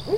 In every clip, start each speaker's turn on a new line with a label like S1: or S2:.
S1: Hey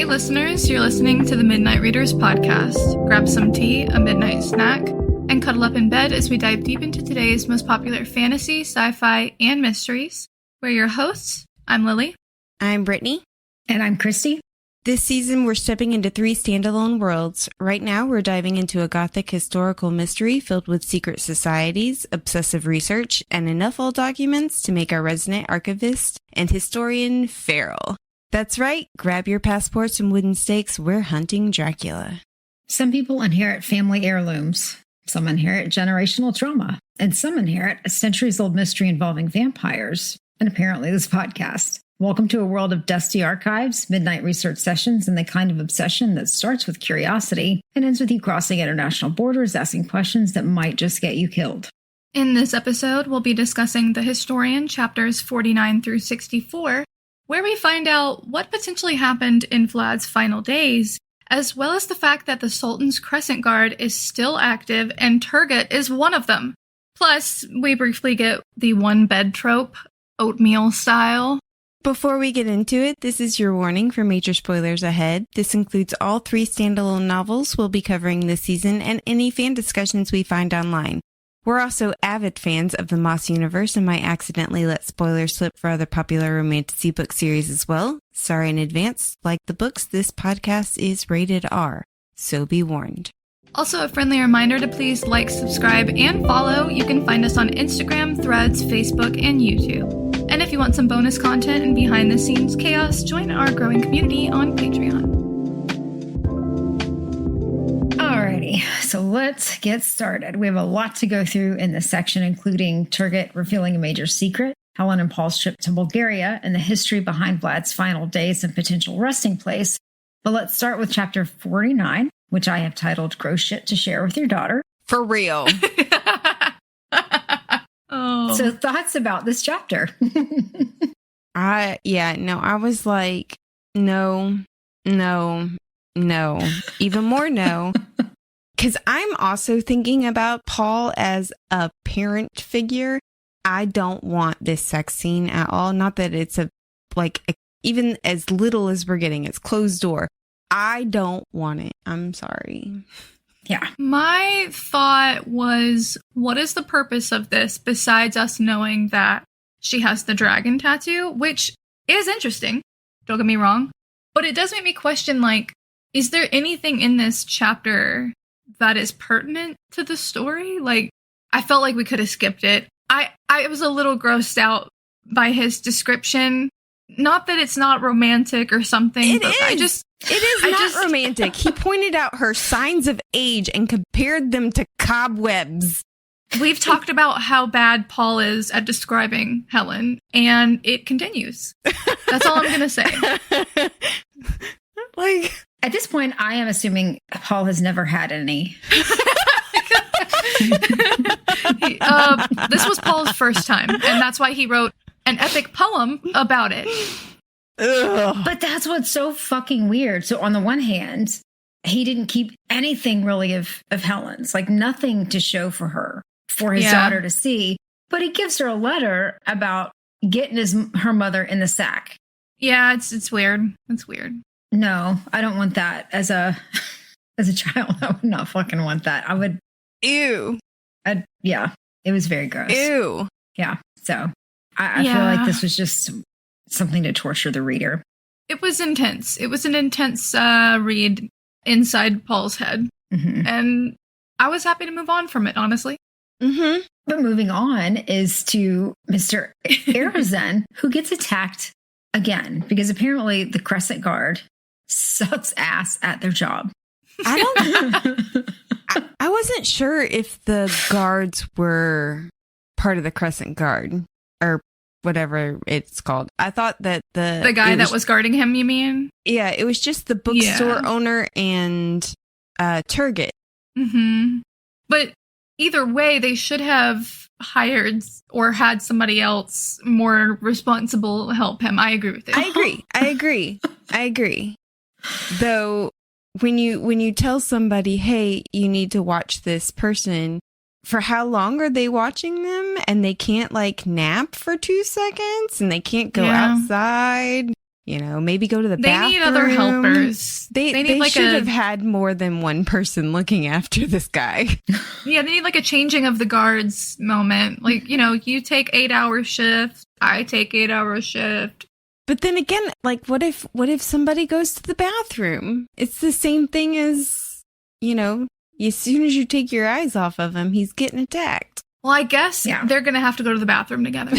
S1: listeners, you're listening to the Midnight Readers podcast. Grab some tea, a midnight snack, and cuddle up in bed as we dive deep into today's most popular fantasy, sci-fi, and mysteries. We're your hosts. I'm Lily.
S2: I'm Brittany.
S3: And I'm Christy.
S2: This season, we're stepping into 3 standalone worlds. Right now, we're diving into a gothic historical mystery filled with secret societies, obsessive research, and enough old documents to make our resident archivist and historian feral. That's right, grab your passports and wooden stakes, we're hunting Dracula.
S3: Some people inherit family heirlooms, some inherit generational trauma, and some inherit a centuries-old mystery involving vampires, and apparently this podcast. Welcome to a world of dusty archives, midnight research sessions, and the kind of obsession that starts with curiosity and ends with you crossing international borders, asking questions that might just get you killed.
S1: In this episode, we'll be discussing The Historian, chapters 49 through 64, where we find out what potentially happened in Vlad's final days, as well as the fact that the Sultan's Crescent Guard is still active and Turgut is one of them. Plus, we briefly get the one-bed trope, oatmeal style.
S2: Before we get into it, this is your warning for major spoilers ahead. This includes all 3 standalone novels we'll be covering this season and any fan discussions we find online. We're also avid fans of the Moss universe and might accidentally let spoilers slip for other popular romantasy book series as well. Sorry in advance. Like the books, this podcast is rated R, so be warned.
S1: Also, a friendly reminder to please like, subscribe, and follow. You can find us on Instagram, Threads, Facebook, and YouTube. And if you want some bonus content and behind-the-scenes chaos, join our growing community on Patreon.
S3: Alrighty, so let's get started. We have a lot to go through in this section, including Turgut revealing a major secret, Helen and Paul's trip to Bulgaria, and the history behind Vlad's final days and potential resting place. But let's start with chapter 49, which I have titled Gross Shit to Share with Your Daughter.
S2: For real.
S1: Oh.
S3: So thoughts about this chapter?
S2: I was like, no. Even more no. Because I'm also thinking about Paul as a parent figure. I don't want this sex scene at all. Not that it's even as little as we're getting, it's closed door. I don't want it. I'm sorry.
S3: Yeah.
S1: My thought was, what is the purpose of this besides us knowing that she has the dragon tattoo, which is interesting. Don't get me wrong. But it does make me question, is there anything in this chapter that is pertinent to the story? I felt like we could have skipped it. I was a little grossed out by his description. Not that it's not romantic or something.
S2: It is not romantic. He pointed out her signs of age and compared them to cobwebs.
S1: We've talked about how bad Paul is at describing Helen, and it continues. That's all I'm going to say.
S3: At this point, I am assuming Paul has never had any.
S1: This was Paul's first time, and that's why he wrote an epic poem about it.
S2: Ugh.
S3: But that's what's so fucking weird. So on the one hand, he didn't keep anything really of Helen's, nothing to show for his daughter to see. But he gives her a letter about getting her mother in the sack.
S1: Yeah, it's weird. It's weird.
S3: No, I don't want that as a child. I would not fucking want that. I would.
S2: Ew.
S3: Yeah, it was very gross.
S2: Ew.
S3: Yeah. So I feel like this was just something to torture the reader.
S1: It was intense. It was an intense read inside Paul's head.
S3: Mm-hmm.
S1: And I was happy to move on from it, honestly.
S2: Mm-hmm.
S3: But moving on is to Mr. Arizen, who gets attacked again, because apparently the Crescent Guard sucks ass at their job.
S2: I wasn't sure if the guards were part of the Crescent Guard or whatever it's called. I thought that the
S1: guy that was guarding him, you mean?
S2: Yeah, it was just the bookstore owner and Turgut.
S1: Mm-hmm. But either way, they should have hired or had somebody else more responsible help him. I agree with it.
S2: I agree. Though when you tell somebody, hey, you need to watch this person, for how long are they watching them? And they can't like nap for 2 seconds and they can't go outside, maybe go to the bathroom.
S1: They need other helpers.
S2: They should have had more than one person looking after this guy.
S1: Yeah, they need like a changing of the guards moment. Like, you take 8-hour shift, I take 8-hour shift.
S2: But then again, like, what if somebody goes to the bathroom? It's the same thing as, as soon as you take your eyes off of him, he's getting attacked.
S1: Well, I guess they're going to have to go to the bathroom together.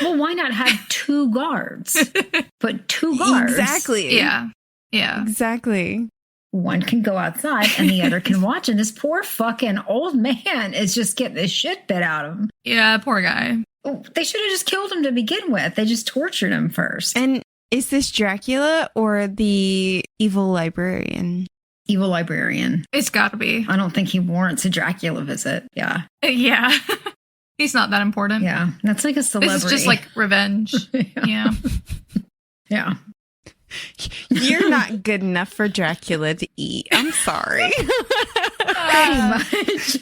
S3: Well, why not have 2 guards? Put 2 guards.
S2: Exactly.
S1: Yeah.
S2: Exactly.
S3: One can go outside and the other can watch. And this poor fucking old man is just getting the shit bit out of him.
S1: Yeah, poor guy.
S3: They should have just killed him to begin with. They just tortured him first.
S2: And is this Dracula or the evil librarian?
S3: Evil librarian.
S1: It's got to be.
S3: I don't think he warrants a Dracula visit. Yeah.
S1: Yeah. He's not that important.
S3: Yeah. That's like a celebrity.
S1: This is just like revenge. Yeah.
S3: Yeah.
S2: You're not good enough for Dracula to eat. I'm sorry.
S3: Pretty much.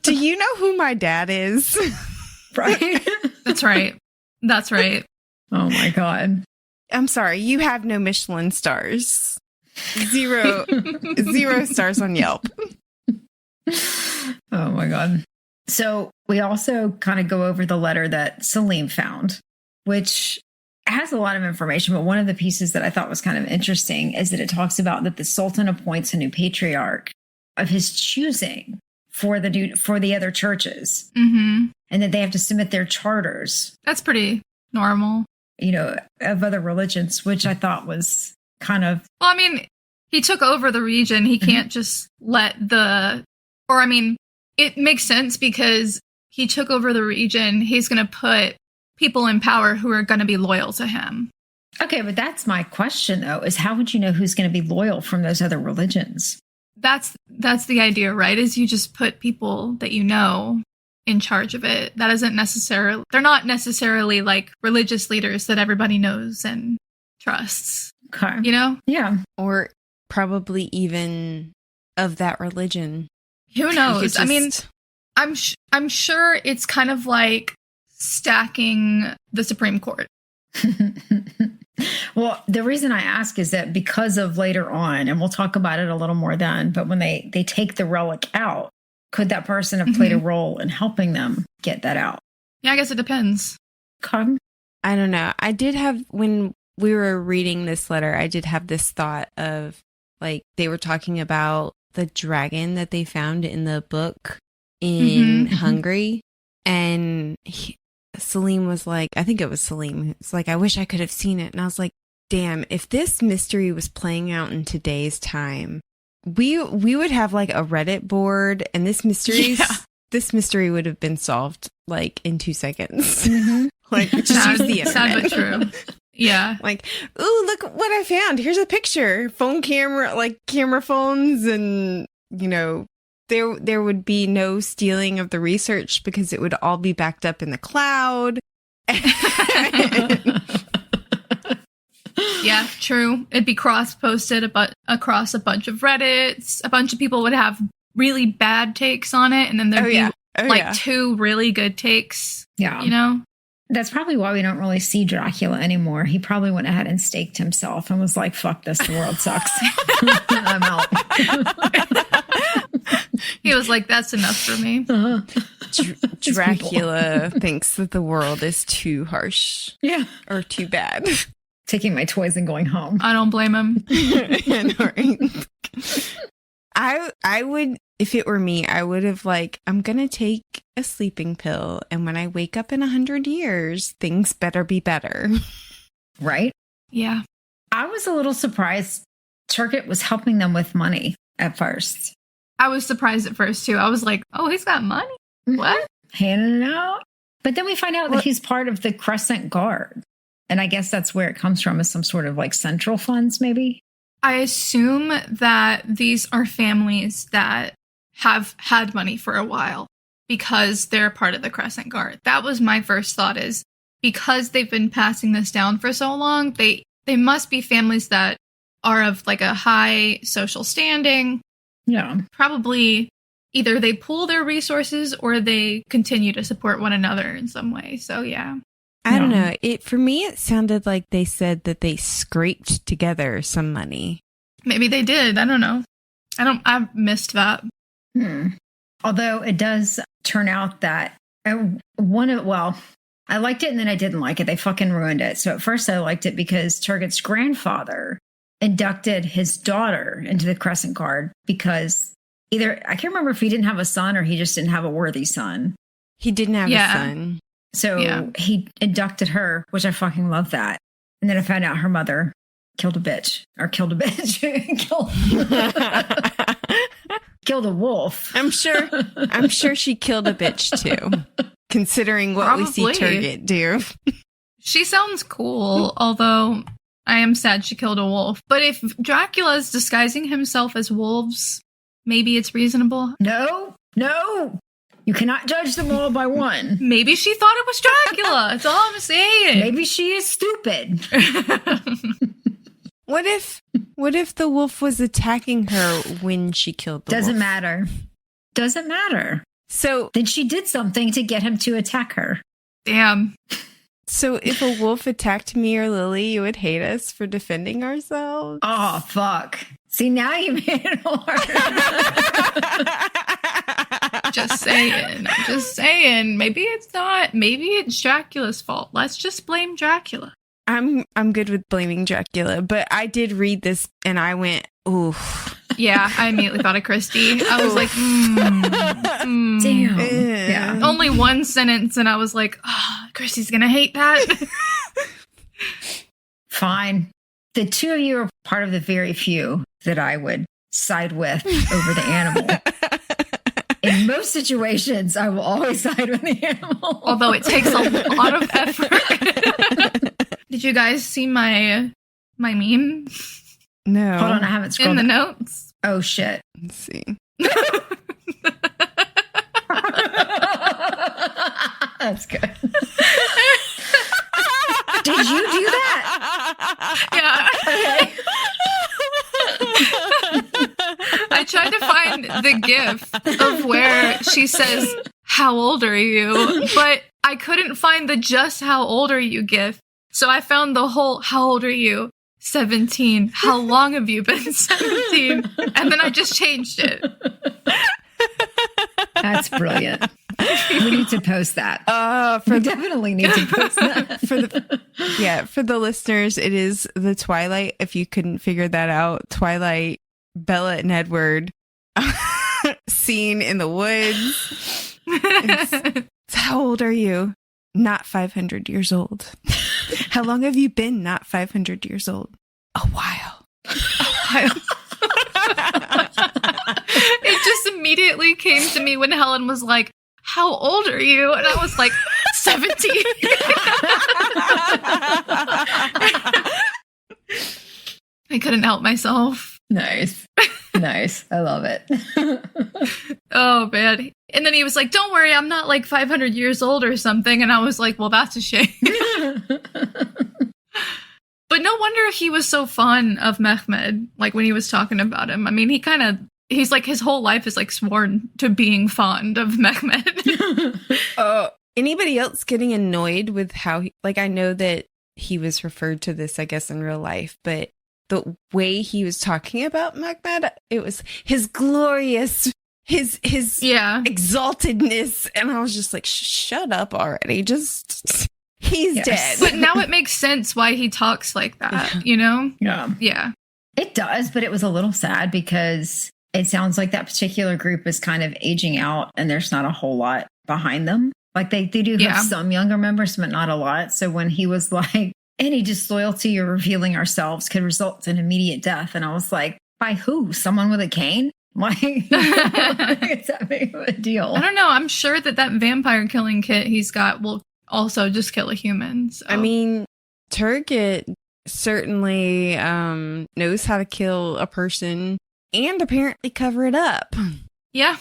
S2: Do you know who my dad is?
S3: Right?
S1: That's right.
S3: Oh my God.
S2: I'm sorry. You have no Michelin stars. Zero stars on Yelp.
S3: Oh my God. So we also kind of go over the letter that Salim found, which has a lot of information. But one of the pieces that I thought was kind of interesting is that it talks about that the Sultan appoints a new patriarch of his choosing for the other churches.
S1: Mm-hmm.
S3: And that they have to submit their charters.
S1: That's pretty normal.
S3: Of other religions, which I thought was kind of...
S1: Well, I mean, he took over the region. He can't just it makes sense because he took over the region. He's going to put people in power who are going to be loyal to him.
S3: Okay, but that's my question, though, is how would you know who's going to be loyal from those other religions?
S1: That's the idea, right? Is you just put people that you know in charge of it. That isn't necessarily... They're not necessarily like religious leaders that everybody knows and trusts.
S3: Okay.
S1: Yeah.
S2: Or probably even of that religion.
S1: Who knows? I mean, I'm sure it's kind of like stacking the Supreme Court.
S3: Well, the reason I ask is that because of later on, and we'll talk about it a little more then, but when they take the relic out, could that person have played a role in helping them get that out?
S1: Yeah, I guess it depends.
S3: Okay.
S2: I don't know. I did have, when we were reading this letter, I did have this thought of, like, they were talking about the dragon that they found in the book in Hungary. And Salim was like, I think it was Salim. It's like, I wish I could have seen it. And I was like, damn, if this mystery was playing out in today's time, we would have like a Reddit board, and this mystery would have been solved like in 2 seconds. Like, just use the internet.
S1: Sad but true. Yeah.
S2: Like, ooh, look what I found. Here's a picture. Phone camera, like camera phones, and there would be no stealing of the research because it would all be backed up in the cloud.
S1: Yeah, true. It'd be cross-posted across a bunch of Reddits. A bunch of people would have really bad takes on it, and then there'd be 2 really good takes.
S3: Yeah. That's probably why we don't really see Dracula anymore. He probably went ahead and staked himself and was like, fuck this, the world sucks. I'm out.
S1: He was like, that's enough for me.
S2: Dracula thinks that the world is too harsh.
S3: Yeah.
S2: Or too bad.
S3: Taking my toys and going home.
S1: I don't blame him.
S2: I would, if it were me, I would have like, I'm going to take a sleeping pill, and when I wake up in 100 years, things better be better.
S3: Right?
S1: Yeah.
S3: I was a little surprised Turgut was helping them with money at first.
S1: I was surprised at first, too. I was like, oh, he's got money? What?
S3: Handing it out. But then we find out that he's part of the Crescent Guard. And I guess that's where it comes from, is some sort of like central funds, maybe?
S1: I assume that these are families that have had money for a while because they're part of the Crescent Guard. That was my first thought, is because they've been passing this down for so long, they they must be families that are of like a high social standing.
S3: Yeah.
S1: Probably either they pool their resources or they continue to support one another in some way. So, yeah.
S2: I don't know. For me, it sounded like they said that they scraped together some money.
S1: Maybe they did. I don't know. I've missed that.
S3: Although it does turn out that I liked it and then I didn't like it. They fucking ruined it. So at first I liked it because Turgut's grandfather inducted his daughter into the Crescent Guard because either, I can't remember if he didn't have a son or he just didn't have a worthy son.
S2: He didn't have a son.
S3: So he inducted her, which I fucking love that. And then I found out her mother killed a bitch. Killed a wolf.
S2: I'm sure she killed a bitch too, considering what we see Turgut do.
S1: She sounds cool, although I am sad she killed a wolf. But if Dracula is disguising himself as wolves, maybe it's reasonable.
S3: No. You cannot judge them all by one.
S1: Maybe she thought it was Dracula. That's all I'm saying.
S3: Maybe she is stupid.
S2: What if the wolf was attacking her when she killed the wolf?
S3: Doesn't matter.
S2: So
S3: then she did something to get him to attack her.
S1: Damn.
S2: So if a wolf attacked me or Lily, you would hate us for defending ourselves?
S3: Oh, fuck. See, now you made it hard.
S1: Just saying. Maybe it's not. Maybe it's Dracula's fault. Let's just blame Dracula.
S2: I'm good with blaming Dracula, but I did read this and I went, ooh.
S1: Yeah, I immediately thought of Christy. I was like,
S3: damn.
S1: Yeah. Only one sentence and I was like, oh, Christy's gonna hate that.
S3: Fine. The two of you are part of the very few that I would side with over the animal. In most situations, I will always side with the animal.
S1: Although it takes a lot of effort. Did you guys see my meme?
S2: No.
S3: Hold on, I haven't scrolled
S1: in the notes.
S3: Oh, shit.
S2: Let's see.
S3: That's good. Did you do that?
S1: Yeah.
S3: Okay.
S1: I tried to find the gif of where she says, "How old are you?" But I couldn't find the "just how old are you" gif. So I found the whole "how old are you?" 17. How long have you been 17? And then I just changed it.
S3: That's brilliant. We need to post that. We definitely need to post that.
S2: For the listeners, it is the Twilight. If you couldn't figure that out, Twilight, Bella and Edward scene in the woods. It's how old are you? Not 500 years old. How long have you been not 500 years old? A while.
S1: It just immediately came to me when Helen was like, "How old are you?" And I was like, 17. I couldn't help myself.
S3: Nice. I love it.
S1: Oh, man. And then he was like, "Don't worry, I'm not like 500 years old or something." And I was like, well, that's a shame. But no wonder he was so fond of Mehmed, like when he was talking about him. I mean, he's like, his whole life is like sworn to being fond of Mehmed.
S2: Anybody else getting annoyed with how, I know that he was referred to this, I guess, in real life, but the way he was talking about Mehmed, it was his glorious, his exaltedness. And I was just like, shut up already. He's dead.
S1: But now it makes sense why he talks like that, you know?
S3: Yeah. It does, but it was a little sad because it sounds like that particular group is kind of aging out and there's not a whole lot behind them. Like they do have some younger members, but not a lot. So when he was like, any disloyalty or revealing ourselves could result in immediate death. And I was like, by who? Someone with a cane? Like, it's that big of a deal.
S1: I don't know. I'm sure that vampire killing kit he's got will also just kill a human. So.
S2: I mean, Turgut certainly knows how to kill a person and apparently cover it up.
S1: Yeah.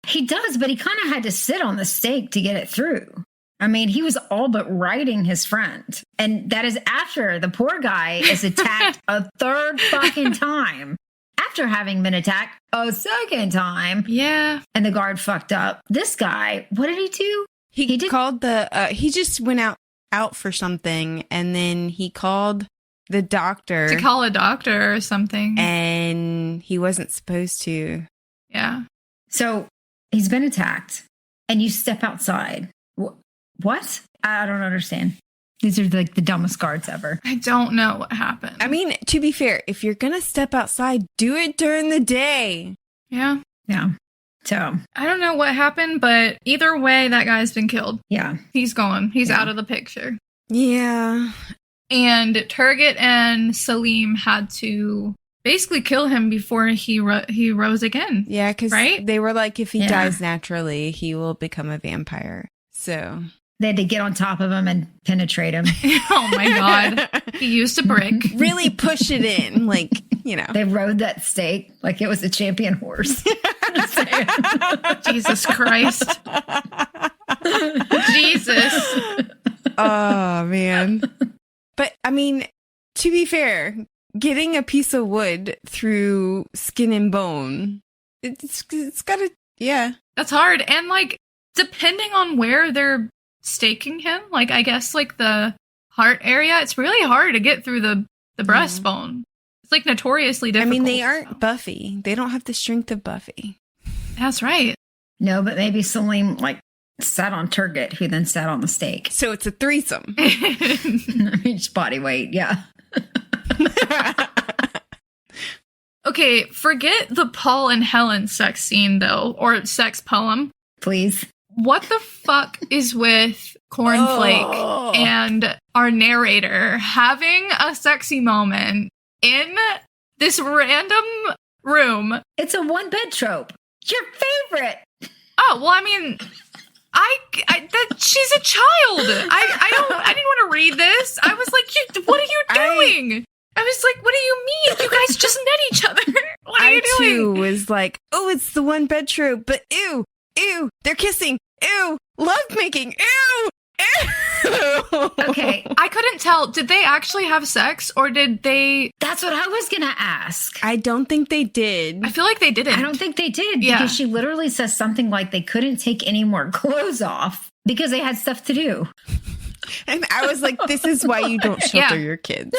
S3: He does, but he kind of had to sit on the stake to get it through. I mean, he was all but riding his friend. And that is after the poor guy is attacked a third fucking time. After having been attacked a second time.
S1: Yeah.
S3: And the guard fucked up. This guy, what did he do?
S2: He called he just went out for something, and then he called the doctor.
S1: To call a doctor or something.
S2: And he wasn't supposed to.
S1: Yeah.
S3: So he's been attacked, and you step outside. What? I don't understand. These are like the dumbest guards ever.
S1: I don't know what happened.
S2: I mean, to be fair, if you're going to step outside, do it during the day.
S1: Yeah.
S3: Yeah. So
S1: I don't know what happened, but either way, that guy's been killed.
S3: Yeah.
S1: He's gone. He's out of the picture.
S2: Yeah.
S1: And Turgut and Salim had to basically kill him before he rose again.
S2: Yeah, because they were like, if he dies naturally, he will become a vampire. So
S3: they had to get on top of him and penetrate him.
S1: Oh my God. He used a brick.
S2: Really push it in. Like,
S3: They rode that stake like it was a champion horse.
S1: Jesus Christ. Jesus.
S2: Oh, man. But, I mean, to be fair, getting a piece of wood through skin and bone, it's gotta, yeah.
S1: That's hard. And, like, depending on where they're staking him, like, I guess, like, the heart area, it's really hard to get through the breastbone. It's, like, notoriously difficult.
S2: I mean, they aren't Buffy. They don't have the strength of Buffy.
S1: That's right.
S3: No, but maybe Salim, like, sat on Turgut, who then sat on the stake.
S2: So it's a threesome.
S3: Each body weight, yeah.
S1: Okay, forget the Paul and Helen sex scene, though, or sex poem.
S3: Please.
S1: What the fuck is with Cornflake and our narrator having a sexy moment in this random room?
S3: It's a one-bed trope. Your favorite.
S1: Oh, well, I mean, she's a child. I didn't want to read this. I was like, what are you doing? I was like, what do you mean? You guys just met each other. What are you doing?
S2: I, too, was like, oh, it's the one bed trope, but ew, they're kissing. Ew, lovemaking. Ew.
S3: Okay.
S1: I couldn't tell. Did they actually have sex or did they?
S3: That's what I was going to ask.
S2: I don't think they did.
S1: I feel like they didn't.
S3: I don't think they did because she literally says something like they couldn't take any more clothes off because they had stuff to do.
S2: And I was like, this is why you don't shelter your kids.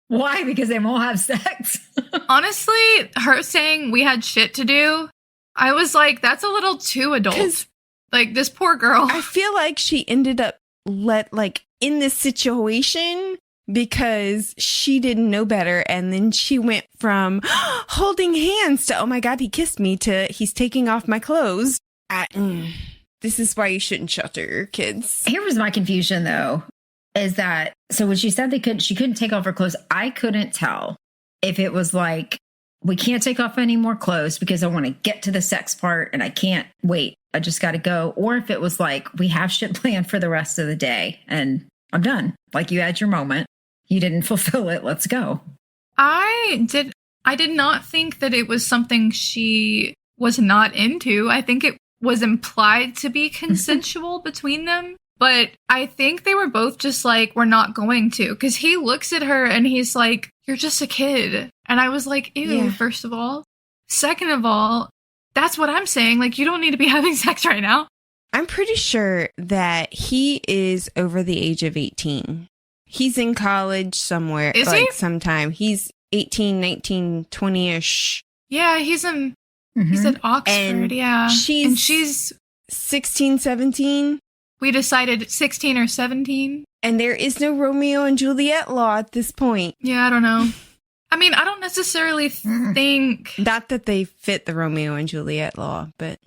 S3: Why? Because they won't have sex.
S1: Honestly, her saying we had shit to do, I was like, that's a little too adult. Like, this poor girl.
S2: I feel like she ended up in this situation because she didn't know better. And then she went from holding hands to, oh my God, he kissed me, to he's taking off my clothes. This is why you shouldn't shelter your kids.
S3: Here was my confusion, though, is that, so when she said she couldn't take off her clothes, I couldn't tell if it was like, we can't take off any more clothes because I want to get to the sex part and I can't wait. I just got to go. Or if it was like, we have shit planned for the rest of the day and I'm done. Like, you had your moment. You didn't fulfill it. Let's go.
S1: I did not think that it was something she was not into. I think it was implied to be consensual between them. But I think they were both just like, we're not going to. Because he looks at her and he's like, you're just a kid. And I was like, ew, first of all. Second of all, that's what I'm saying. Like, you don't need to be having sex right now.
S2: I'm pretty sure that he is over the age of 18. He's in college somewhere.
S1: Is he?
S2: Sometime. He's 18, 19, 20-ish.
S1: Yeah, he's at Oxford,
S2: and she's 16, 17.
S1: We decided 16 or 17.
S2: And there is no Romeo and Juliet law at this point.
S1: Yeah, I don't know. I mean, I don't necessarily think...
S2: Not that they fit the Romeo and Juliet law, but...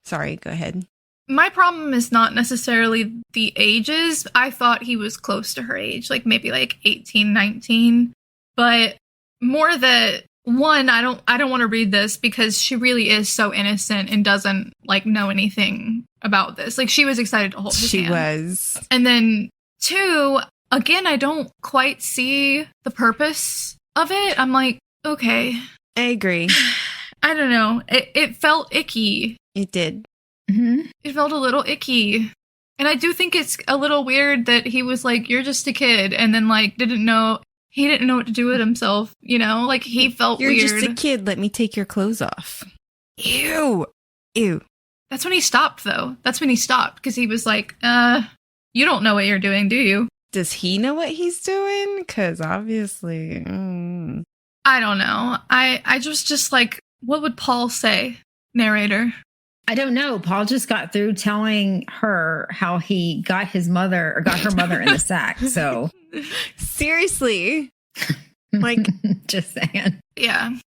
S2: Sorry, go ahead.
S1: My problem is not necessarily the ages. I thought he was close to her age, like maybe like 18, 19. But more that, one, I don't want to read this because she really is so innocent and doesn't like know anything about this. Like, she was excited to hold his hand.
S2: She was.
S1: And then, two, again, I don't quite see the purpose of it. I'm like, okay.
S2: I agree.
S1: I don't know. It felt icky.
S2: It did.
S3: Mm-hmm.
S1: It felt a little icky. And I do think it's a little weird that he was like, you're just a kid, and then like he didn't know what to do with himself, you know? Like he felt
S2: You're
S1: weird.
S2: You're just a kid, let me take your clothes off. Ew.
S1: That's when he stopped, though. That's when he stopped, because he was like, you don't know what you're doing, do you?
S2: Does he know what he's doing? Because obviously...
S1: I don't know. I just like, what would Paul say, narrator?
S3: I don't know. Paul just got through telling her how he got her mother in the sack. So
S2: seriously, like,
S3: just saying.
S1: Yeah.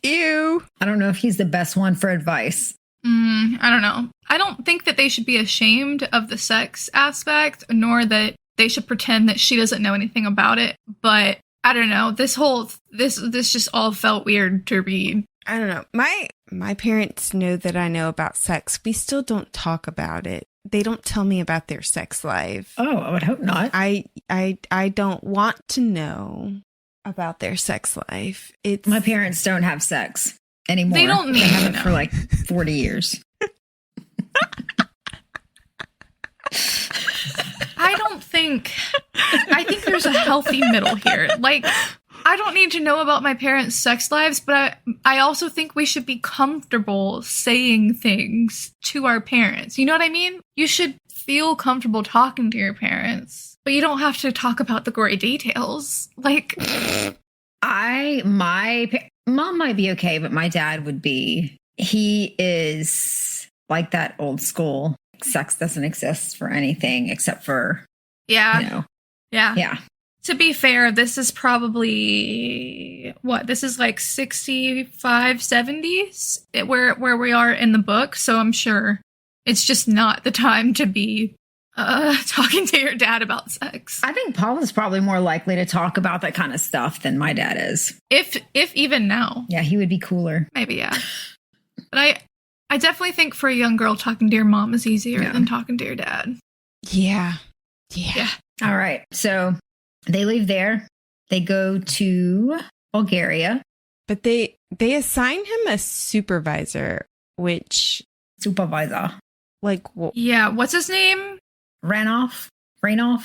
S2: Ew.
S3: I don't know if he's the best one for advice.
S1: I don't know. I don't think that they should be ashamed of the sex aspect, nor that they should pretend that she doesn't know anything about it. But I don't know. This just all felt weird to read.
S2: I don't know. My parents know that I know about sex. We still don't talk about it. They don't tell me about their sex life.
S3: Oh, I would hope not.
S2: I don't want to know about their sex life.
S3: My parents don't have sex anymore.
S1: They don't need
S3: They haven't
S1: to
S3: for
S1: know.
S3: like 40 years.
S1: I think there's a healthy middle here. Like, I don't need to know about my parents' sex lives, but I also think we should be comfortable saying things to our parents. You know what I mean? You should feel comfortable talking to your parents, but you don't have to talk about the gory details. Like,
S3: my mom might be okay, but my dad would be. He is like that old school. Sex doesn't exist for anything except for,
S1: yeah.
S3: you know.
S1: Yeah. To be fair, this is probably, this is like 65, 70s where we are in the book. So I'm sure it's just not the time to be talking to your dad about sex.
S3: I think Paul is probably more likely to talk about that kind of stuff than my dad is.
S1: If even now.
S3: Yeah, he would be cooler.
S1: Maybe, yeah. But I definitely think for a young girl, talking to your mom is easier than talking to your dad.
S2: Yeah.
S3: All right. So they leave there. They go to Bulgaria.
S2: But they assign him a supervisor, which...
S3: Supervisor.
S2: Like...
S1: Yeah, what's his name?
S3: Ranov?
S1: Yeah,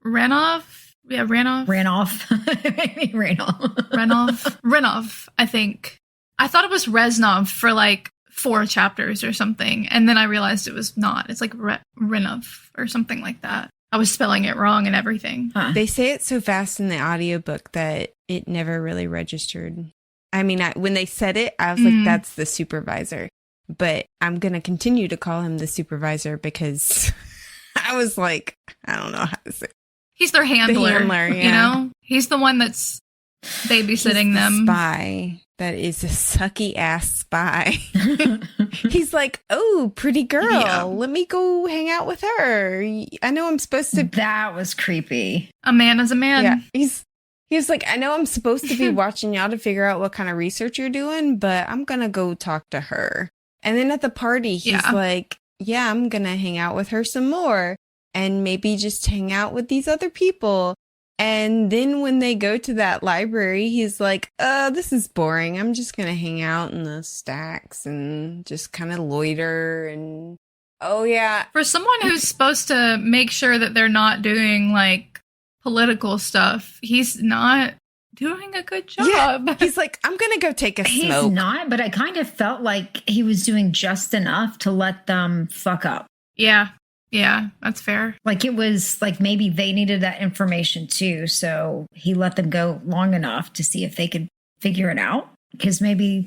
S1: Ranov.
S3: Maybe Ranov.
S1: Renov, I think. I thought it was Reznov for like 4 chapters or something, and then I realized it was not. It's like Renov or something like that. I was spelling it wrong and everything.
S3: Huh.
S2: They say it so fast in the audiobook that it never really registered. I mean, when they said it, I was like, that's the supervisor. But I'm going to continue to call him the supervisor because I was like, I don't know how to say it.
S1: He's their handler, you know? He's the one that's babysitting them.
S2: Spy. That is a sucky ass spy. He's like, oh, pretty girl. Yeah. Let me go hang out with her. I know I'm supposed to.
S3: That was creepy.
S1: A man is a man.
S2: Yeah. He's like, I know I'm supposed to be watching y'all to figure out what kind of research you're doing, but I'm going to go talk to her. And then at the party, he's like, yeah, I'm going to hang out with her some more and maybe just hang out with these other people. And then when they go to that library, he's like, this is boring. I'm just going to hang out in the stacks and just kind of loiter. And oh, yeah.
S1: For someone who's supposed to make sure that they're not doing like political stuff, he's not doing a good job.
S2: Yeah. He's like, I'm going to go take a smoke.
S3: He's not, but I kind of felt like he was doing just enough to let them fuck up.
S1: Yeah, that's fair.
S3: Like it was like maybe they needed that information too. So he let them go long enough to see if they could figure it out. Because maybe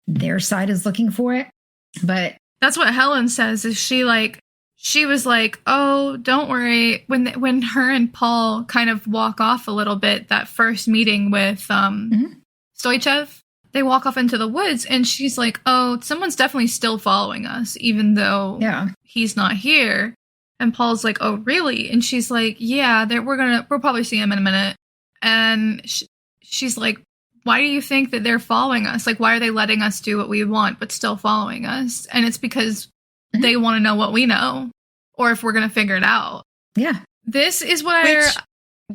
S3: their side is looking for it. But
S1: that's what Helen says is she was like, oh, don't worry. When her and Paul kind of walk off a little bit, that first meeting with Stoichev, they walk off into the woods and she's like, oh, someone's definitely still following us, even though he's not here. And Paul's like, oh, really? And she's like, yeah, we'll probably see him in a minute. And she's like, why do you think that they're following us? Like, why are they letting us do what we want, but still following us? And it's because they want to know what we know or if we're going to figure it out.
S3: Yeah.
S1: This is what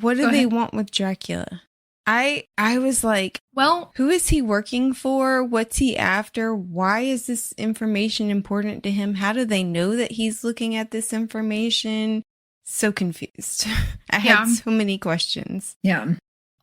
S2: What do they want with Dracula? I was like,
S1: Well,
S2: who is he working for? What's he after? Why is this information important to him? How do they know that he's looking at this information? So confused. I had so many questions.
S3: Yeah.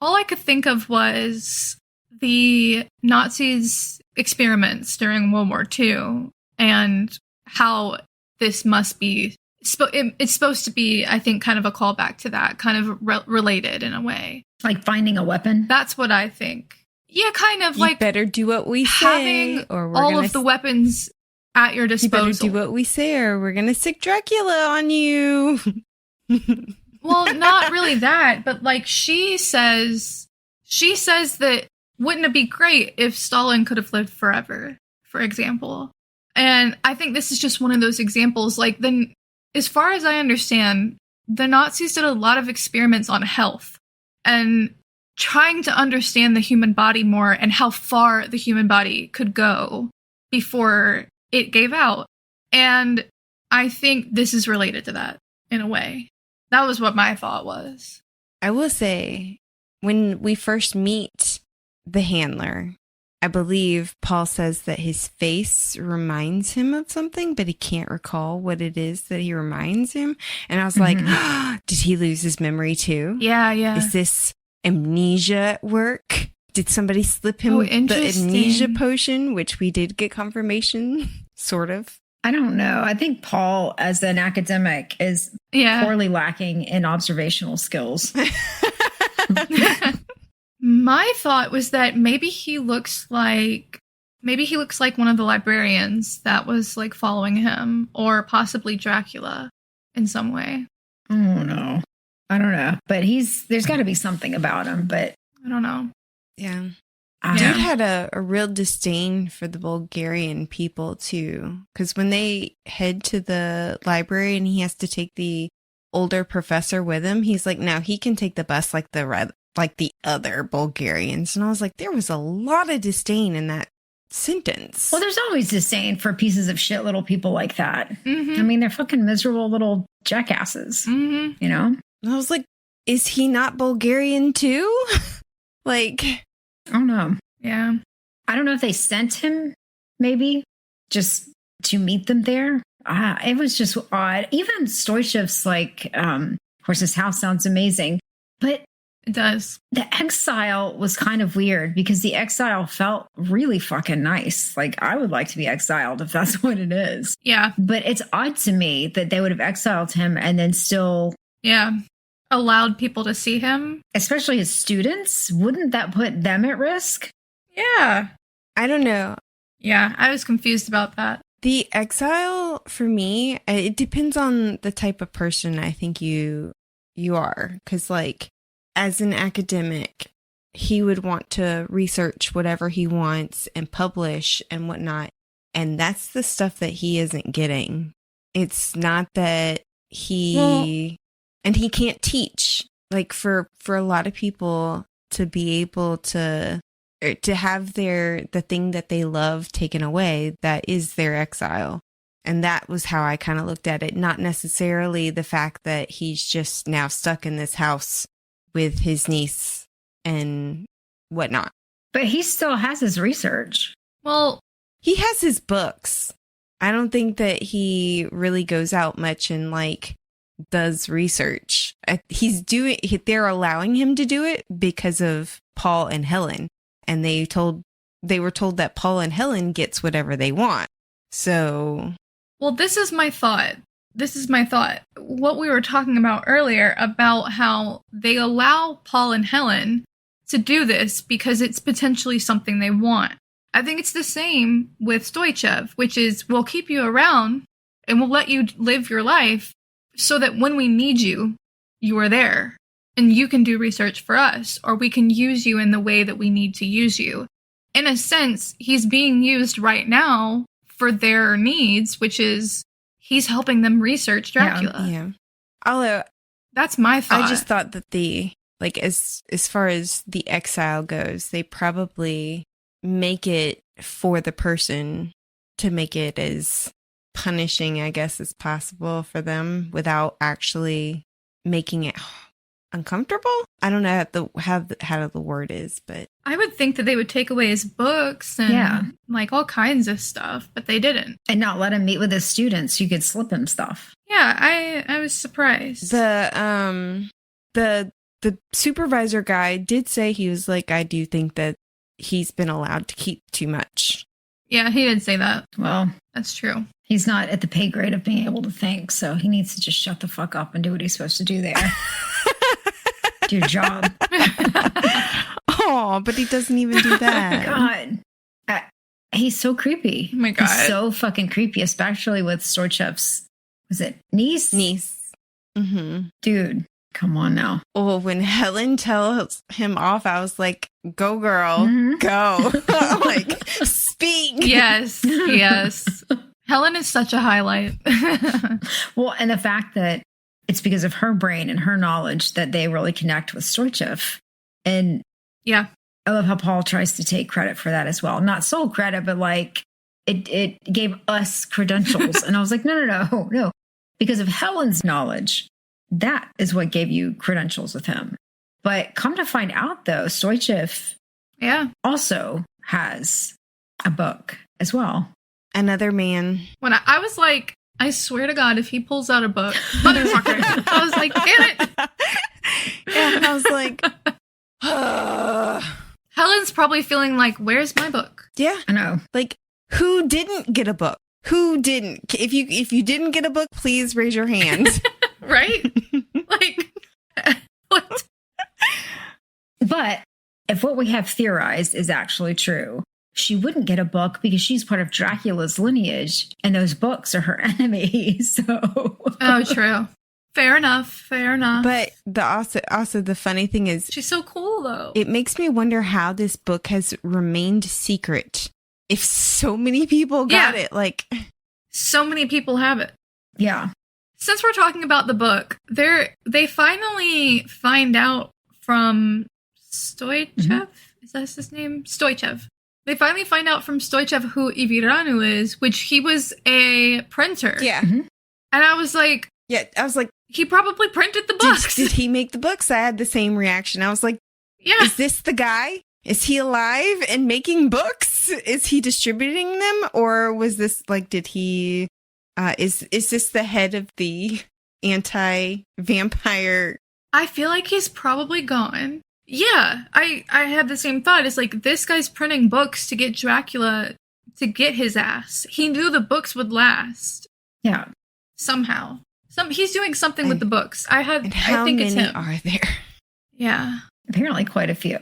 S1: all I could think of was the Nazis' experiments during World War II and how this must be, it's supposed to be, I think, kind of a callback to that, kind of related in a way.
S3: Like finding a weapon?
S1: That's what I think. Yeah, kind of
S2: You
S1: like
S2: better do what we say,
S1: having
S2: or we're
S1: all
S2: gonna
S1: of the weapons at your disposal.
S2: You better do what we say, or we're going to sick Dracula on you.
S1: Well, not really that, but like she says that wouldn't it be great if Stalin could have lived forever, for example. And I think this is just one of those examples. Like, then, as far as I understand, the Nazis did a lot of experiments on health and trying to understand the human body more and how far the human body could go before it gave out. And I think this is related to that in a way. That was what my thought was.
S2: I will say, when we first meet the handler, I believe Paul says that his face reminds him of something, but he can't recall what it is that he reminds him. And I was like, did he lose his memory too?
S1: Yeah.
S2: Is this amnesia at work? Did somebody slip him the amnesia potion, which we did get confirmation, sort of?
S3: I don't know. I think Paul, as an academic, is poorly lacking in observational skills.
S1: My thought was that maybe he looks like one of the librarians that was like following him, or possibly Dracula in some way.
S3: Oh no. I don't know. But there's got to be something about him, but
S1: I don't know.
S2: Yeah. Dude had a real disdain for the Bulgarian people too, because when they head to the library and he has to take the older professor with him, he's like, no, he can take the bus like the other Bulgarians. And I was like, there was a lot of disdain in that sentence.
S3: Well, there's always disdain for pieces of shit little people like that.
S1: Mm-hmm.
S3: I mean, they're fucking miserable little jackasses, you know?
S2: And I was like, is he not Bulgarian too? Like,
S3: I don't know.
S1: Yeah.
S3: I don't know if they sent him, maybe, just to meet them there. It was just odd. Even Stoichev's like, of course, his house sounds amazing, but
S1: it does.
S3: The exile was kind of weird because the exile felt really fucking nice. Like, I would like to be exiled if that's what it is.
S1: Yeah.
S3: But it's odd to me that they would have exiled him and then still...
S1: Yeah. Allowed people to see him.
S3: Especially his students. Wouldn't that put them at risk?
S1: Yeah.
S2: I don't know.
S1: Yeah, I was confused about that.
S2: The exile, for me, it depends on the type of person I think you are. Because, like, as an academic, he would want to research whatever he wants and publish and whatnot. And that's the stuff that he isn't getting. It's not that and he can't teach. Like, for a lot of people to be able to have the thing that they love taken away, that is their exile. And that was how I kind of looked at it. Not necessarily the fact that he's just now stuck in this house with his niece and whatnot.
S3: But he still has his research.
S1: Well,
S2: he has his books. I don't think that he really goes out much and like does research. They're allowing him to do it because of Paul and Helen. And they were told that Paul and Helen gets whatever they want. So,
S1: well, this is my thought. What we were talking about earlier about how they allow Paul and Helen to do this because it's potentially something they want. I think it's the same with Stoichev, which is we'll keep you around and we'll let you live your life so that when we need you, you are there and you can do research for us, or we can use you in the way that we need to use you. In a sense, he's being used right now for their needs, which is he's helping them research Dracula.
S2: Yeah. Although
S1: that's my thought.
S2: I just thought that as far as the exile goes, they probably make it for the person to make it as punishing, I guess, as possible for them without actually making it uncomfortable. I don't know how the word is, but
S1: I would think that they would take away his books and like all kinds of stuff, but they didn't.
S3: And not let him meet with his students. You could slip him stuff.
S1: Yeah, I was surprised.
S2: The supervisor guy did say, he was like, I do think that he's been allowed to keep too much.
S1: Yeah, he did say that.
S3: Well,
S1: that's true.
S3: He's not at the pay grade of being able to think, so he needs to just shut the fuck up and do what he's supposed to do there. Do your job.
S2: Oh, but he doesn't even do that.
S3: God. He's so creepy.
S1: Oh my God.
S3: He's so fucking creepy, especially with Stoichev's, was it niece?
S2: Mm-hmm.
S3: Dude, come on now.
S2: Oh, when Helen tells him off, I was like, go girl,
S3: Mhm.
S2: go. Like, speak.
S1: Yes. Helen is such a highlight.
S3: Well, and the fact that it's because of her brain and her knowledge that they really connect with Stoichev. And
S1: yeah,
S3: I love how Paul tries to take credit for that as well. Not sole credit, but like it gave us credentials. And I was like, no. Because of Helen's knowledge, that is what gave you credentials with him. But come to find out, though, Stoichev also has a book as well.
S2: Another man.
S1: When I was like, I swear to God, if he pulls out a book, motherfucker. I was like, damn it.
S2: Yeah, and I was like,
S1: Helen's probably feeling like, where's my book?
S2: yeah.
S3: I know.
S2: Like, who didn't get a book? Who didn't? If you didn't get a book, please raise your hand.
S1: Right? Like, what?
S3: But if what we have theorized is actually true, she wouldn't get a book because she's part of Dracula's lineage and those books are her enemies. So,
S1: Oh, true. Fair enough.
S2: But also the funny thing is,
S1: She's so cool, though.
S2: it makes me wonder how this book has remained secret. If so many people got it, like,
S1: So many people have it.
S3: yeah.
S1: Since we're talking about the book, they finally find out from Stoichev.
S3: Mm-hmm.
S1: Is that his name? Stoichev. They finally find out from Stoichev who Iviranu is, which he was a printer.
S2: yeah,
S3: Mhm.
S1: And I was like, he probably printed the books.
S2: did he make the books? I had the same reaction. I was like,
S1: Yeah.
S2: is this the guy? Is he alive and making books? Is he distributing them? Or was this like, did he, is this the head of the anti-vampire?
S1: I feel like he's probably gone. Yeah, I had the same thought. It's like, this guy's printing books to get Dracula to get his ass. He knew the books would last.
S3: Yeah.
S1: Somehow. He's doing something with the books.
S2: And how
S1: I think it's
S2: many
S1: him.
S2: are there?
S1: Yeah.
S3: Apparently quite a few.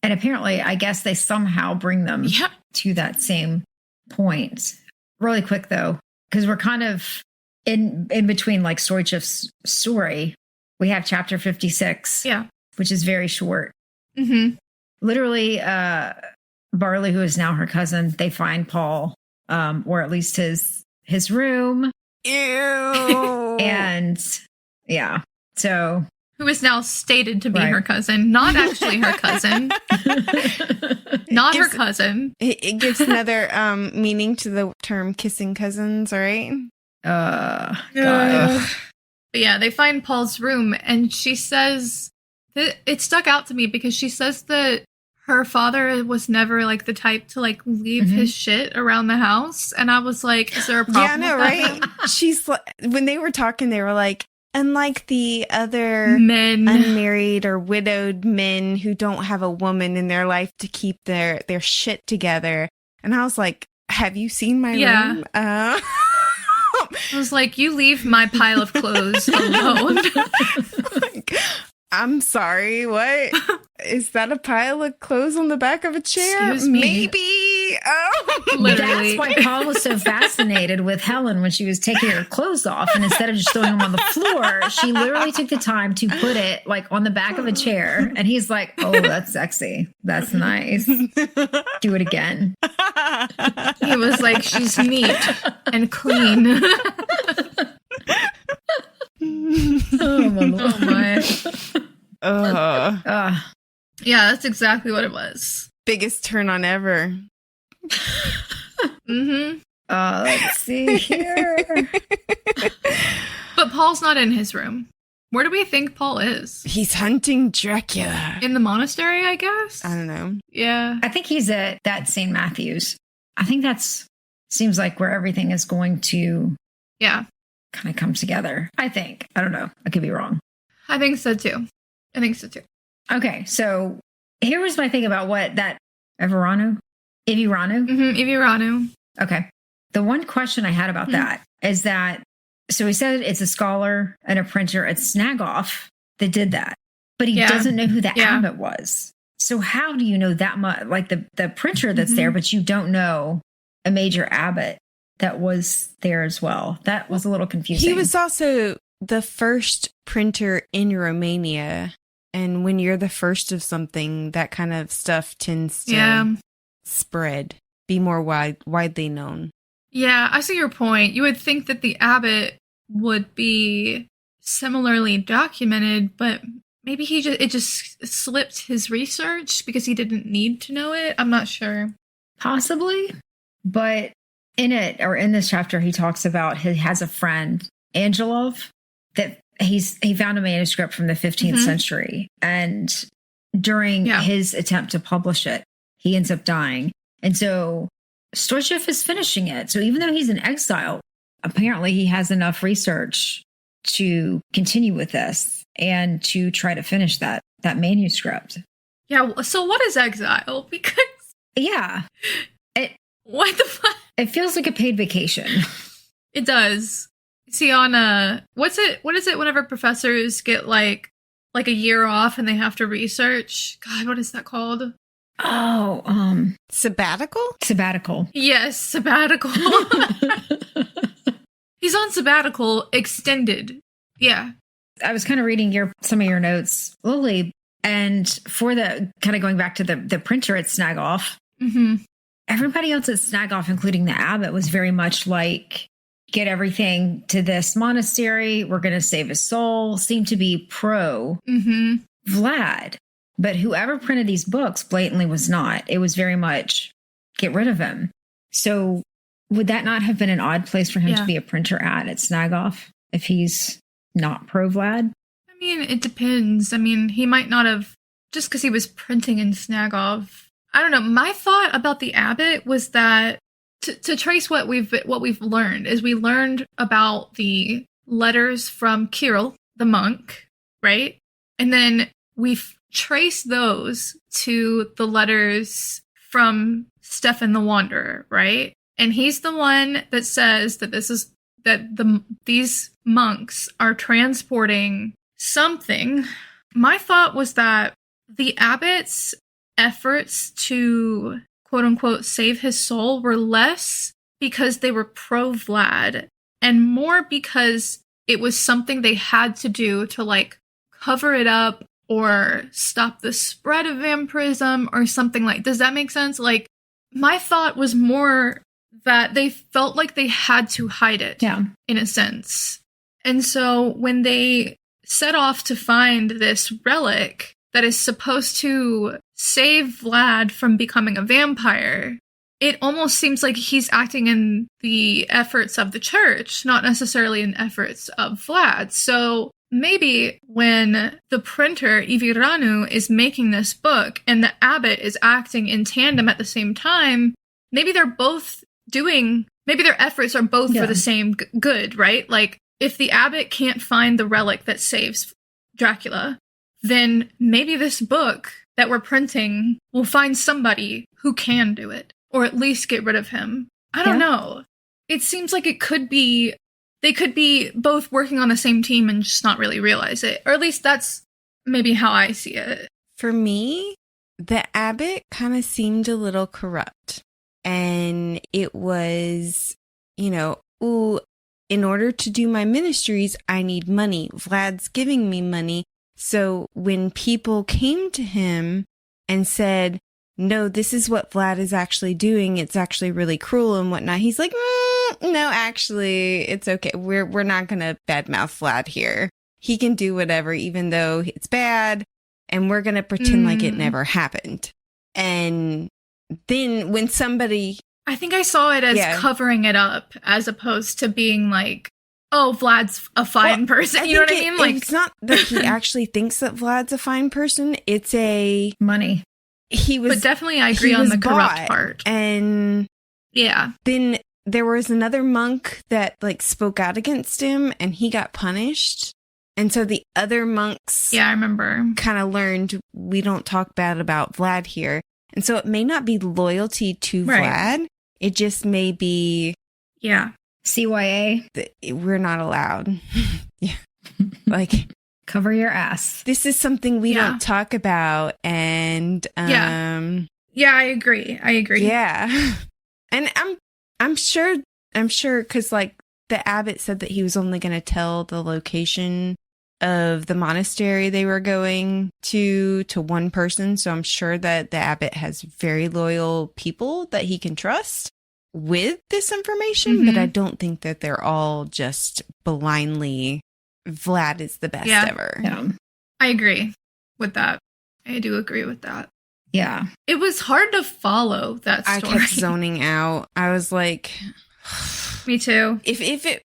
S3: And apparently, I guess they somehow bring them to that same point. Really quick, though, because we're kind of in between like Stoichev's story. We have chapter 56, which is very short.
S1: Mm-hmm.
S3: Literally, Barley, who is now her cousin, they find Paul, or at least his room.
S2: Ew.
S3: And yeah, so...
S1: Who is now stated to be her cousin. Not actually her cousin. Not her cousin.
S2: It gives another meaning to the term kissing cousins, right?
S3: God.
S1: But yeah, they find Paul's room, and she says... It stuck out to me because she says that her father was never like the type to like leave his shit around the house. And I was like, is there a problem?
S2: Yeah, I know, right? She's like, when they were talking, they were like, unlike the other
S1: men,
S2: unmarried or widowed men who don't have a woman in their life to keep their shit together. And I was like, have you seen my room?
S1: I was like, you leave my pile of clothes alone.
S2: Like, I'm sorry, what? Is that a pile of clothes on the back of a chair?
S1: Excuse me.
S2: Maybe. Oh.
S1: Literally.
S3: That's why Paul was so fascinated with Helen when she was taking her clothes off. And instead of just throwing them on the floor, she literally took the time to put it like on the back of a chair. And he's like, oh, that's sexy. That's nice. Do it again.
S1: He was like, she's neat and clean.
S3: Oh my Lord.
S1: Oh my. Yeah, that's exactly what it was.
S2: Biggest turn on ever.
S1: Mm-hmm.
S3: Let's see here.
S1: But Paul's not in his room. Where do we think Paul is?
S2: He's hunting Dracula.
S1: In the monastery, I guess?
S2: I don't know.
S1: Yeah.
S3: I think he's at that St. Matthew's. I think seems like where everything is going to
S1: kind
S3: of come together. I think. I don't know. I could be wrong.
S1: I think so too.
S3: Okay, so here was my thing about what that Iviranu?
S1: Iviranu.
S3: Okay. The one question I had about that is that, so he said it's a scholar and a printer at Snagoff that did that, but he doesn't know who the abbot was. So how do you know that much? Like the printer that's there, but you don't know a major abbot that was there as well. That was a little confusing.
S2: He was also the first printer in Romania. And when you're the first of something, that kind of stuff tends to spread, be more widely known.
S1: Yeah, I see your point. You would think that the abbot would be similarly documented, but maybe it just slipped his research because he didn't need to know it. I'm not sure.
S3: Possibly, but in this chapter, he talks about he has a friend, Angelov, that he found a manuscript from the 15th century, and during his attempt to publish it, he ends up dying. And so Stoichev is finishing it. So even though he's in exile, apparently he has enough research to continue with this and to try to finish that manuscript.
S1: Yeah. So what is exile? Because what the fuck?
S3: It feels like a paid vacation.
S1: It does. See, on what is it whenever professors get like a year off and they have to research? God, what is that called?
S3: Oh,
S2: sabbatical?
S3: Sabbatical.
S1: Yes, sabbatical. He's on sabbatical extended. Yeah.
S3: I was kind of reading some of your notes, Lily, and for the kind of going back to the printer at Snagoff, everybody else at Snagoff, including the abbot, was very much like, get everything to this monastery. We're going to save his soul. Seemed to be pro Vlad. But whoever printed these books blatantly was not. It was very much get rid of him. So would that not have been an odd place for him to be a printer at Snagoff if he's not pro Vlad?
S1: I mean, it depends. I mean, he might not have, just because he was printing in Snagoff. I don't know. My thought about the abbot was that to trace what we've learned is we learned about the letters from Kirill, the monk, right? And then we've traced those to the letters from Stefan the Wanderer, right? And he's the one that says that these monks are transporting something. My thought was that the abbot's efforts to quote unquote save his soul were less because they were pro Vlad and more because it was something they had to do to like cover it up or stop the spread of vampirism or something like. Does that make sense? Like, my thought was more that they felt like they had to hide it in a sense. And so when they set off to find this relic that is supposed to save Vlad from becoming a vampire, it almost seems like he's acting in the efforts of the church, not necessarily in efforts of Vlad. So maybe when the printer, Iviranu, is making this book and the abbot is acting in tandem at the same time, maybe they're both maybe their efforts are both for the same good, right? Like, if the abbot can't find the relic that saves Dracula, then maybe this book that we're printing will find somebody who can do it, or at least get rid of him. I don't know. It seems like they could be both working on the same team and just not really realize it. Or at least that's maybe how I see it.
S2: For me, the abbot kind of seemed a little corrupt. And it was, in order to do my ministries, I need money. Vlad's giving me money. So when people came to him and said, no, this is what Vlad is actually doing, it's actually really cruel and whatnot, he's like, no, actually, it's okay. We're not going to badmouth Vlad here. He can do whatever, even though it's bad, and we're going to pretend like it never happened. And then when somebody...
S1: I think I saw it as covering it up as opposed to being like oh, Vlad's a fine person. You know what I mean? Like,
S2: it's not that he actually thinks that Vlad's a fine person. It's a
S3: money.
S1: But definitely, I agree on the corrupt part.
S2: And
S1: yeah,
S2: then there was another monk that like spoke out against him, and he got punished. And so the other monks,
S1: I remember,
S2: kind of learned we don't talk bad about Vlad here. And so it may not be loyalty to Vlad. It just may be,
S3: CYA.
S2: We're not allowed. Yeah, like
S3: cover your ass.
S2: This is something we don't talk about, and
S1: I agree.
S2: Yeah, and I'm sure because like the abbot said that he was only going to tell the location of the monastery they were going to one person. So I'm sure that the abbot has very loyal people that he can trust with this information, but I don't think that they're all just blindly Vlad is the best ever.
S3: Yeah.
S1: I agree with that. I do agree with that.
S3: Yeah.
S1: It was hard to follow that story.
S2: I kept zoning out. I was like,
S1: me too.
S2: If it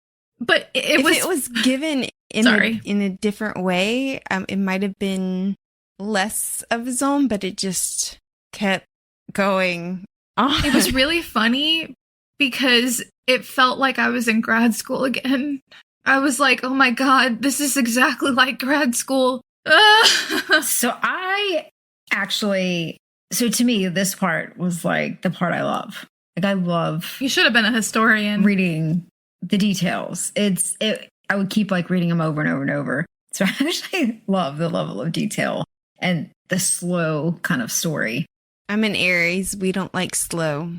S2: was given in a different way, it might have been less of a zone, but it just kept going on.
S1: It was really funny because it felt like I was in grad school again. I was like, oh my God, this is exactly like grad school.
S3: So to me, this part was like the part I love. Like I love.
S1: You should have been a historian.
S3: Reading the details. I would keep like reading them over and over and over. So I actually love the level of detail and the slow kind of story.
S2: I'm an Aries. We don't like slow.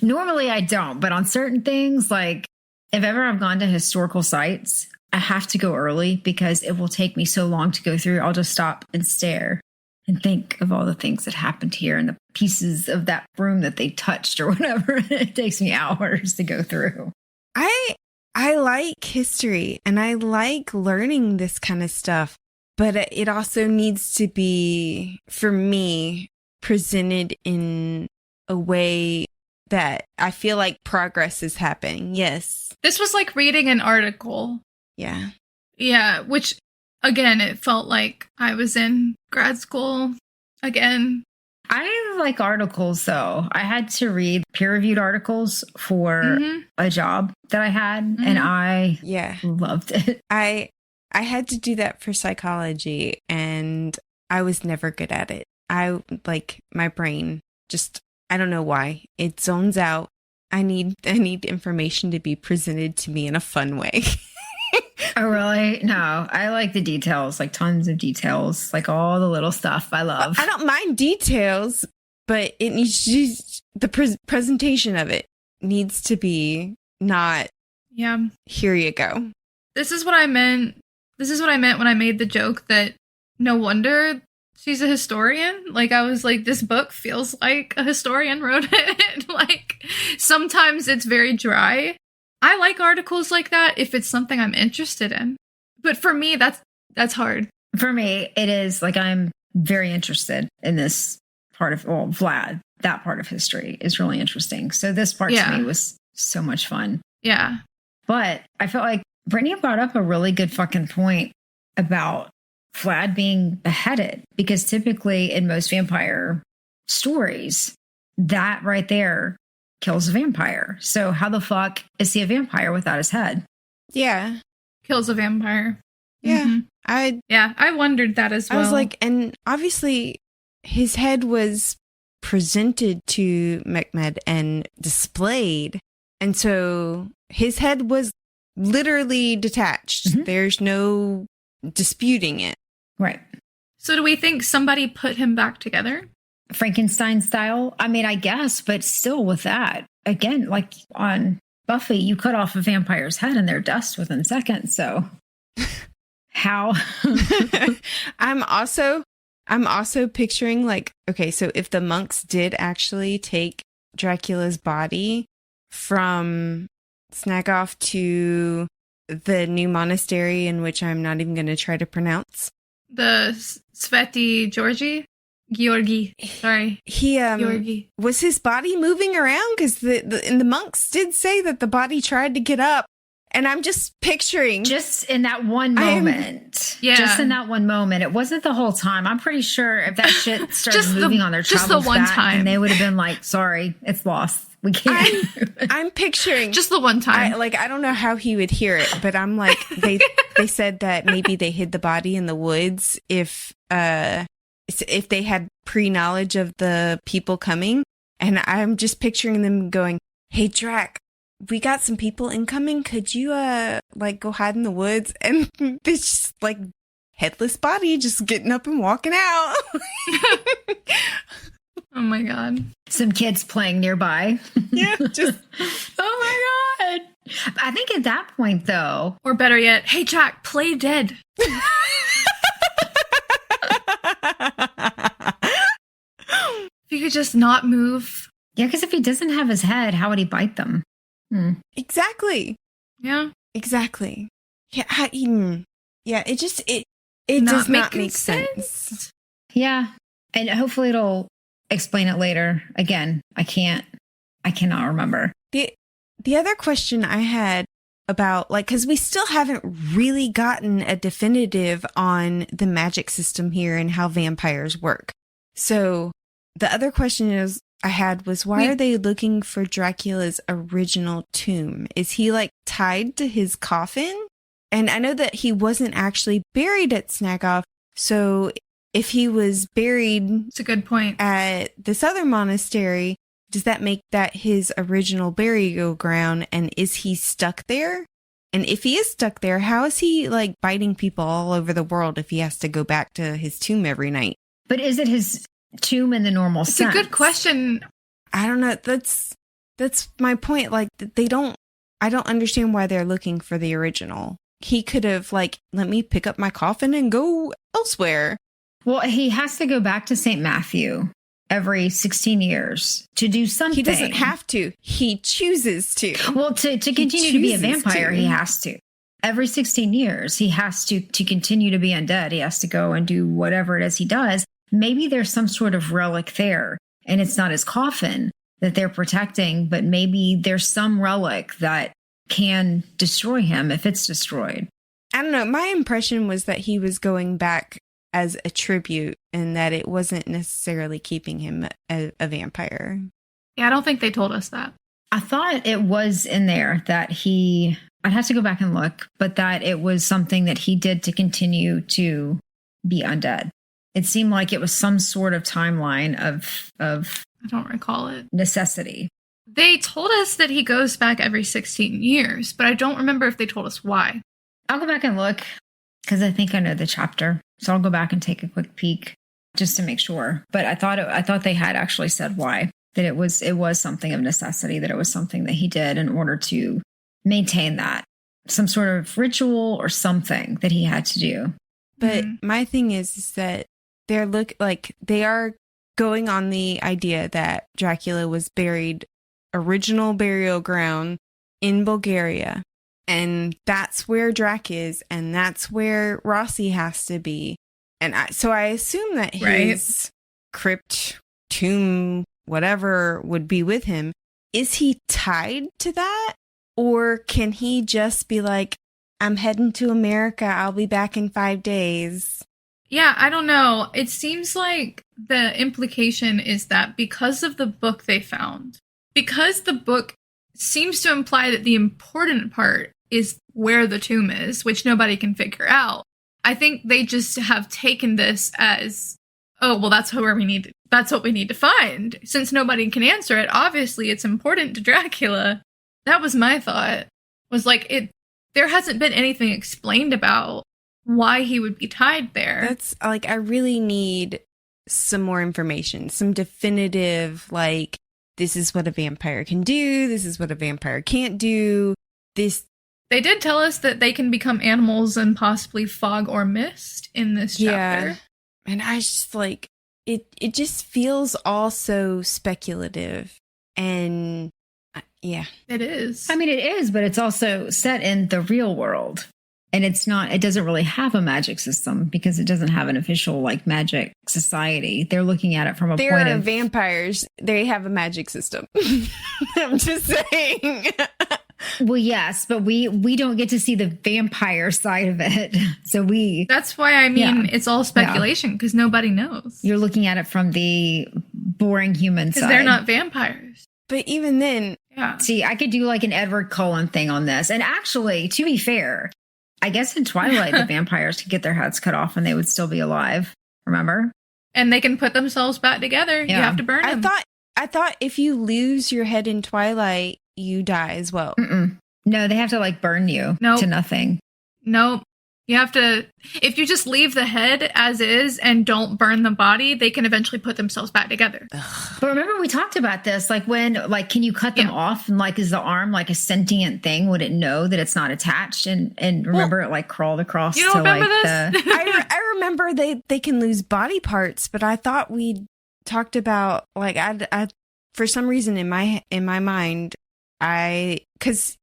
S3: Normally I don't, but on certain things, like if ever I've gone to historical sites, I have to go early because it will take me so long to go through. I'll just stop and stare and think of all the things that happened here and the pieces of that room that they touched or whatever. It takes me hours to go through.
S2: I like history and I like learning this kind of stuff, but it also needs to be, for me, presented in a way that I feel like progress is happening. Yes.
S1: This was like reading an article.
S2: Yeah.
S1: Yeah, which, again, it felt like I was in grad school again.
S3: I like articles, though. I had to read peer-reviewed articles for a job that I had, and I loved it.
S2: I had to do that for psychology, and I was never good at it. My brain just, I don't know why. It zones out. I need information to be presented to me in a fun way.
S3: Oh, really? No, I like the details, like tons of details, like all the little stuff I love.
S2: I don't mind details, but it needs to, the presentation of it needs to be not, here you go.
S1: This is what I meant when I made the joke that no wonder she's a historian. Like, I was like, this book feels like a historian wrote it. Like, sometimes it's very dry. I like articles like that if it's something I'm interested in. But for me, that's hard.
S3: For me, it is like I'm very interested in this part of, Vlad, that part of history is really interesting. So this part to me was so much fun.
S1: Yeah.
S3: But I felt like Brittany brought up a really good fucking point about Vlad being beheaded, because typically in most vampire stories, that right there kills a vampire. So how the fuck is he a vampire without his head?
S2: Yeah.
S1: Kills a vampire.
S2: Yeah.
S1: I wondered that as well.
S2: I was like, and obviously his head was presented to Mehmed and displayed. And so his head was literally detached. There's no disputing it.
S3: Right.
S1: So do we think somebody put him back together?
S3: Frankenstein style? I mean, I guess, but still with that. Again, like on Buffy, you cut off a vampire's head and they're dust within seconds. So how?
S2: I'm also picturing like, okay, so if the monks did actually take Dracula's body from Snagoff to the new monastery, in which I'm not even going to try to pronounce.
S1: The Sveti Georgi Georgi. Sorry.
S2: He
S1: Georgi.
S2: was his body moving around? Because the monks did say that the body tried to get up. And I'm just picturing.
S3: Just in that one moment. Just in that one moment. It wasn't the whole time. I'm pretty sure if that shit started moving on their travels
S1: just the one
S3: back,
S1: time.
S3: and they would have been like, sorry, it's lost. We can't.
S2: I'm picturing.
S1: Just the one time.
S2: I don't know how he would hear it, but I'm like, they said that maybe they hid the body in the woods if they had pre-knowledge of the people coming. And I'm just picturing them going, hey, Drac, we got some people incoming. Could you, go hide in the woods? And this just, headless body just getting up and walking out.
S1: Oh, my God.
S3: Some kids playing nearby.
S2: Yeah, just...
S3: Oh, my God. I think at that point, though...
S1: Or better yet, hey, Jack, play dead.
S2: If
S1: you could just not move.
S3: Yeah, because if he doesn't have his head, how would he bite them?
S2: Exactly.
S1: Yeah.
S2: Exactly. Yeah. It just does not make sense.
S3: Yeah. And hopefully it'll explain it later. Again, I cannot remember.
S2: The other question I had about, because we still haven't really gotten a definitive on the magic system here and how vampires work. So the other question I had was, why are they looking for Dracula's original tomb? Is he tied to his coffin? And I know that he wasn't actually buried at Snagoff. So if he was buried,
S1: it's a good point,
S2: at this other monastery, does that make that his original burial ground? And is he stuck there? And if he is stuck there, how is he biting people all over the world if he has to go back to his tomb every night?
S3: But is it his tomb in the normal sense?
S1: It's a good question.
S2: I don't know. That's my point. I don't understand why they're looking for the original. He could have let me pick up my coffin and go elsewhere.
S3: Well, he has to go back to St. Matthew every 16 years to do something.
S2: He doesn't have to. He chooses to.
S3: Well, to continue to be a vampire, he has to. Every 16 years, he has to continue to be undead. He has to go and do whatever it is he does. Maybe there's some sort of relic there, and it's not his coffin that they're protecting, but maybe there's some relic that can destroy him if it's destroyed.
S2: I don't know. My impression was that he was going back as a tribute and that it wasn't necessarily keeping him a vampire.
S1: Yeah, I don't think they told us that.
S3: I thought it was in there that I'd have to go back and look, but that it was something that he did to continue to be undead. It seemed like it was some sort of timeline of
S1: I don't recall it.
S3: Necessity.
S1: They told us that he goes back every 16 years, but I don't remember if they told us why.
S3: I'll go back and look because I think I know the chapter. So I'll go back and take a quick peek just to make sure. But I thought they had actually said why, that it was something of necessity, that it was something that he did in order to maintain that, some sort of ritual or something that he had to do.
S2: But my thing is that they are going on the idea that Dracula was buried, original burial ground in Bulgaria. And that's where Drac is, and that's where Rossi has to be. And so I assume that his crypt, tomb, whatever would be with him. Is he tied to that? Or can he just be like, I'm heading to America, I'll be back in 5 days?
S1: Yeah, I don't know. It seems like the implication is that because of the book they found, because the book seems to imply that the important part is where the tomb is, which nobody can figure out. I think they just have taken this as, oh, well, that's what we need to find. Since nobody can answer it, obviously it's important to Dracula. That was my thought. Was there hasn't been anything explained about why he would be tied there.
S2: That's I really need some more information, some definitive, this is what a vampire can do, this is what a vampire can't do.
S1: They did tell us that they can become animals and possibly fog or mist in this chapter.
S2: Yeah. And I just it just feels all so speculative. And yeah.
S1: It is.
S3: I mean, it is, but it's also set in the real world. And it doesn't really have a magic system because it doesn't have an official like magic society. They're looking at it from a point of
S2: vampires. They have a magic system. I'm just saying.
S3: Well, yes, but we don't get to see the vampire side of it. So
S1: that's why I mean, it's all speculation because nobody knows.
S3: You're looking at it from the boring human side.
S1: Because they're not vampires.
S2: But even then,
S3: See, I could do like an Edward Cullen thing on this. And actually, to be fair, I guess in Twilight, the vampires could get their heads cut off and they would still be alive. Remember?
S1: And they can put themselves back together. Yeah. You have to burn them.
S2: I thought if you lose your head in Twilight, you die as well.
S3: No, they have to like burn you to nothing.
S1: Nope. You have to, if you just leave the head as is and don't burn the body, they can eventually put themselves back together.
S3: But remember we talked about this, like when, like, can you cut them off? And like, is the arm like a sentient thing? Would it know that it's not attached? And remember it like crawled across
S1: you don't
S3: to
S1: remember
S3: like
S1: this?
S2: I remember they can lose body parts, but I thought we talked about like, I for some reason in my mind, it's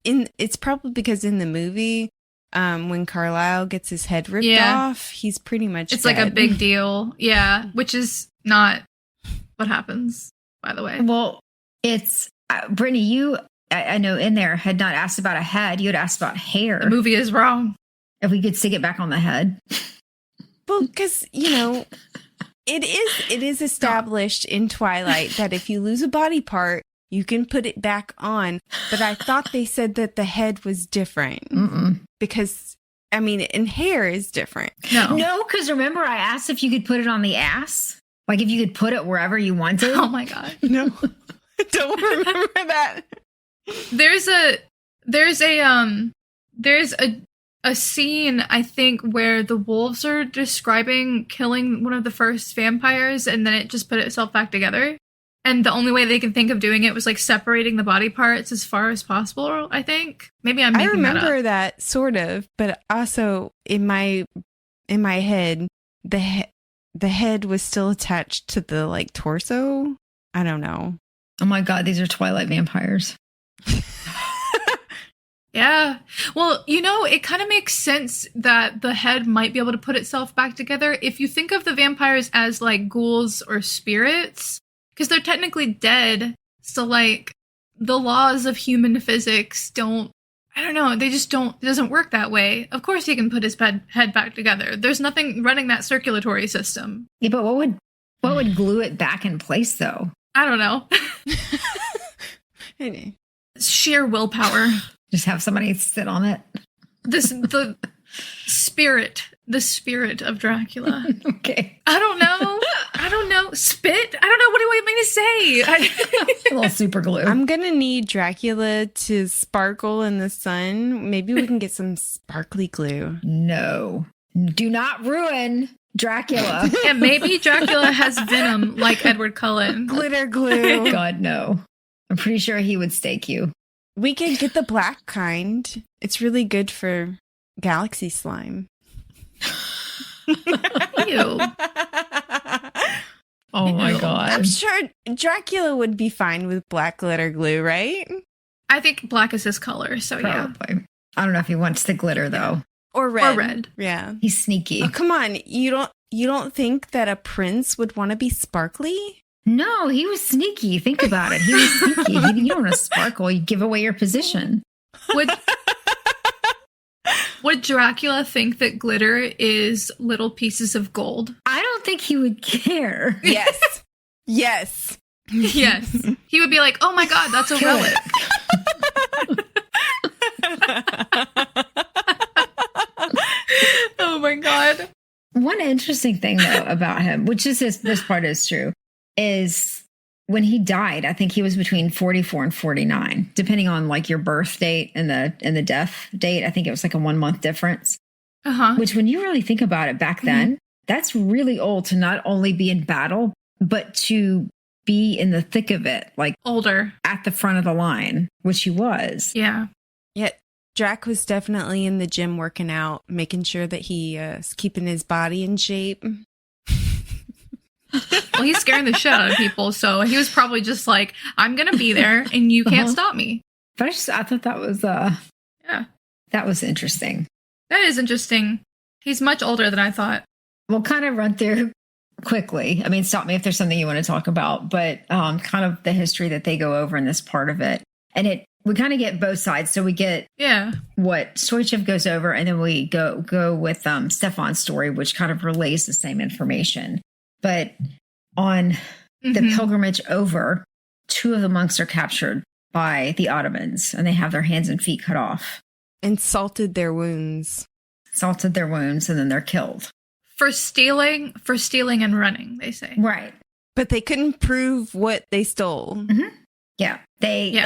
S2: probably because in the movie, when Carlisle gets his head ripped off, he's pretty much
S1: it's
S2: dead.
S1: Like a big deal. Yeah. Which is not what happens, by the way.
S3: Well, it's Brittany, you, I know in there had not asked about a head. You had asked about hair.
S1: The movie is wrong.
S3: If we could stick it back on the head.
S2: Well, because, it is established in Twilight that if you lose a body part, you can put it back on. But I thought they said that the head was different. Because, and hair is different.
S3: No, because remember I asked if you could put it on the ass? Like if you could put it wherever you wanted?
S1: Oh my God.
S2: No, I don't remember that.
S1: There's a scene, I think, where the wolves are describing killing one of the first vampires and then it just put itself back together. And the only way they can think of doing it was like separating the body parts as far as possible, I think. Maybe I'm making that up.
S2: I remember that sort of, but also in my head, the head was still attached to the like torso. I don't know.
S3: Oh my God, these are Twilight vampires.
S1: Yeah. Well, it kind of makes sense that the head might be able to put itself back together. If you think of the vampires as like ghouls or spirits, because they're technically dead. So like the laws of human physics it doesn't work that way. Of course he can put his head back together. There's nothing running that circulatory system.
S3: Yeah, but what would glue it back in place though?
S1: I don't know. Sheer willpower.
S3: Just have somebody sit on it.
S1: The spirit of Dracula.
S3: Okay.
S1: I don't know. Spit? I don't know. What do you want me to say?
S3: A little super glue.
S2: I'm going to need Dracula to sparkle in the sun. Maybe we can get some sparkly glue.
S3: No. Do not ruin Dracula.
S1: Yeah, maybe Dracula has venom like Edward Cullen.
S2: Glitter glue.
S3: God, no. I'm pretty sure he would stake you.
S2: We could get the black kind. It's really good for galaxy slime.
S1: Ew.
S3: Oh my God.
S2: I'm sure Dracula would be fine with black glitter glue, right?
S1: I think black is his color, so
S3: probably. Yeah. I don't know if he wants the glitter though.
S2: Or red.
S1: Or red.
S2: Yeah.
S3: He's sneaky.
S2: Oh, come on. You don't think that a prince would want to be sparkly?
S3: No, he was sneaky. Think about it. He was sneaky. You don't want to sparkle. You give away your position.
S1: Would Dracula think that glitter is little pieces of gold?
S3: I don't think he would care.
S2: Yes. Yes.
S1: Yes. He would be like, oh my God, that's a relic. Oh my God.
S3: One interesting thing though about him, which is this part is true, is when he died, I think he was between 44 and 49, depending on like your birth date and the death date. I think it was like a 1 month difference. Which when you really think about it back then, that's really old to not only be in battle, but to be in the thick of it, like
S1: older
S3: at the front of the line, which he was.
S1: Yeah.
S2: Yeah. Drac was definitely in the gym working out, making sure that he is keeping his body in shape.
S1: Well, he's scaring the shit out of people, so he was probably just like, I'm going to be there and you can't stop me.
S3: But I thought that was, that was interesting.
S1: That is interesting. He's much older than I thought.
S3: We'll kind of run through quickly. I mean, stop me if there's something you want to talk about, but kind of the history that they go over in this part of it. And we kind of get both sides. So we get what Stoichev goes over, and then we go with Stefan's story, which kind of relays the same information. But on the pilgrimage over, 2 of the monks are captured by the Ottomans, and they have their hands and feet cut off.
S2: And salted their wounds.
S3: And then they're killed.
S1: For stealing and running, they say.
S3: Right.
S2: But they couldn't prove what they stole.
S3: Mm-hmm. Yeah. They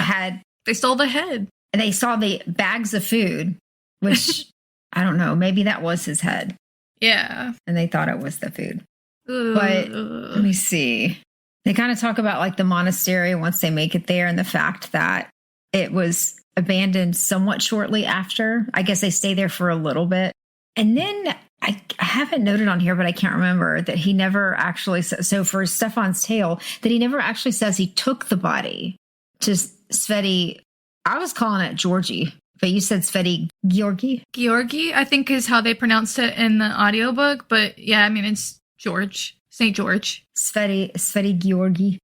S1: stole the head.
S3: And they saw the bags of food, which, I don't know, maybe that was his head.
S1: Yeah.
S3: And they thought it was the food.
S1: Ugh.
S3: But let me see. They kind of talk about like the monastery once they make it there, and the fact that it was abandoned somewhat shortly after. I guess they stay there for a little bit. And then I haven't noted on here, but I can't remember that he never actually says. So for Stefan's tale, that he never actually says he took the body to Sveti. I was calling it Georgi, but you said Sveti Georgi.
S1: Georgi, I think, is how they pronounced it in the audiobook. But yeah, I mean, it's George. St. George. Sveti
S3: Georgi.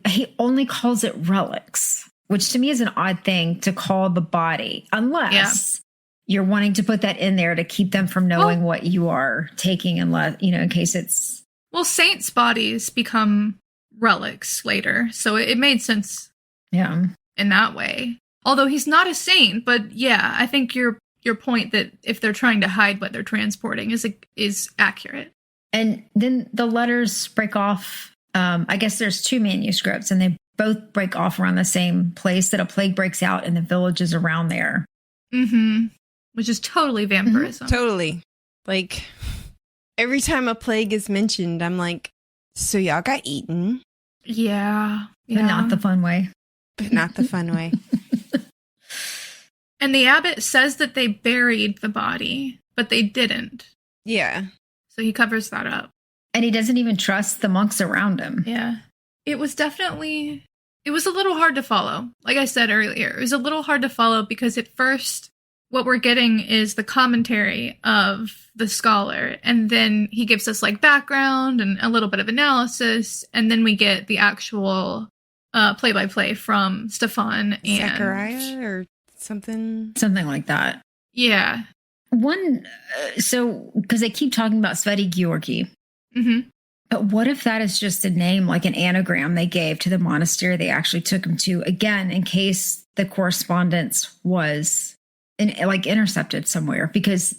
S3: He only calls it relics, which to me is an odd thing to call the body, unless you're wanting to put that in there to keep them from knowing what you are taking, unless, in case it's...
S1: Well, saints' bodies become relics later, so it made sense in that way. Although he's not a saint, but yeah, I think your point that if they're trying to hide what they're transporting is accurate.
S3: And then the letters break off. I guess there's 2 manuscripts, and they both break off around the same place, that a plague breaks out in the villages around there.
S1: Mm-hmm. Which is totally vampirism.
S2: Totally. Like, every time a plague is mentioned, I'm like, so y'all got eaten.
S1: Yeah.
S3: But not the fun way.
S1: And the abbot says that they buried the body, but they didn't.
S2: Yeah.
S1: So he covers that up.
S3: And he doesn't even trust the monks around him.
S1: Yeah. It was a little hard to follow. Like I said earlier, it was a little hard to follow because at first what we're getting is the commentary of the scholar. And then he gives us like background and a little bit of analysis. And then we get the actual play-by-play from Stefan and...
S2: Zechariah or something?
S3: Something like that.
S1: Yeah.
S3: Because they keep talking about Sveti Georgi.
S1: Mm-hmm.
S3: But what if that is just a name, like an anagram they gave to the monastery they actually took him to, again, in case the correspondence was intercepted somewhere, because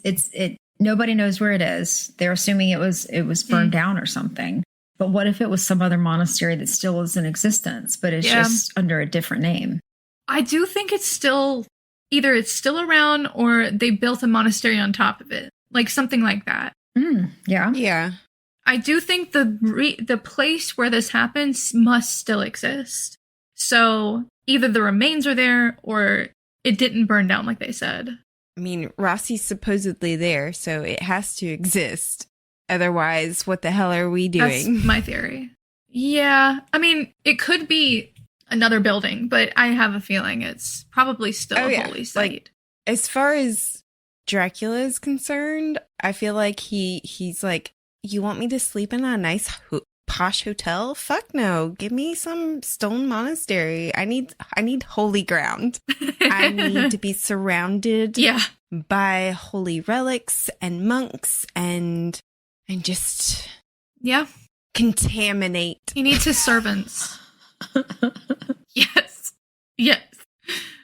S3: nobody knows where it is. They're assuming it was burned down or something. But what if it was some other monastery that still is in existence, but is just under a different name?
S1: I do think it's still around, or they built a monastery on top of it, like something like that.
S2: Yeah.
S1: I do think the place where this happens must still exist. So either the remains are there, or it didn't burn down like they said.
S2: I mean, Rossi's supposedly there, so it has to exist. Otherwise, what the hell are we doing?
S1: That's my theory. Yeah. I mean, it could be another building, but I have a feeling it's probably still a holy site.
S2: Like, as far as Dracula is concerned, I feel like he's like, you want me to sleep in a nice posh hotel? Fuck no. Give me some stone monastery. I need holy ground. I need to be surrounded by holy relics and monks and just contaminate.
S1: He needs his servants. Yes.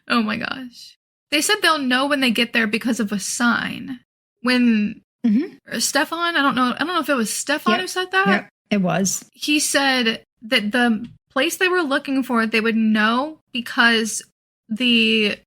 S1: Oh my gosh. They said they'll know when they get there because of a sign. When Stefan, I don't know if it was Stefan who said that.
S3: Yep, it was.
S1: He said that the place they were looking for, they would know because I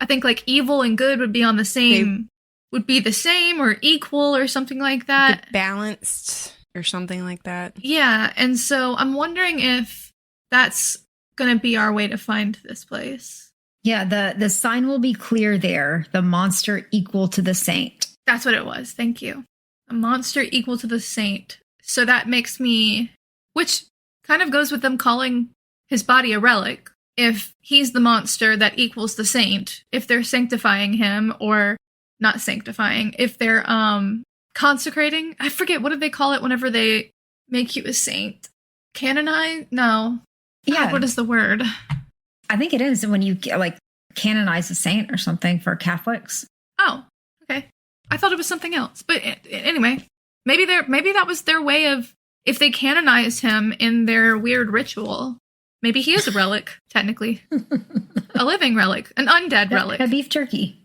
S1: think like evil and good would be on the same, would be the same or equal or something like that.
S2: Balanced or something like that.
S1: Yeah, and so I'm wondering if that's going to be our way to find this place.
S3: Yeah, the sign will be clear there. The monster equal to the saint.
S1: That's what it was. Thank you. A monster equal to the saint. So that makes me, which kind of goes with them calling his body a relic. If he's the monster that equals the saint, if they're sanctifying him, or not sanctifying, if they're consecrating. I forget, what do they call it whenever they make you a saint? Canonize? No.
S3: Yeah.
S1: God, what is the word?
S3: I think it is when you like canonize a saint or something for Catholics.
S1: Oh, okay. I thought it was something else. But anyway, maybe that was their way of, if they canonized him in their weird ritual, maybe he is a relic, technically. A living relic, an undead relic.
S3: A beef jerky.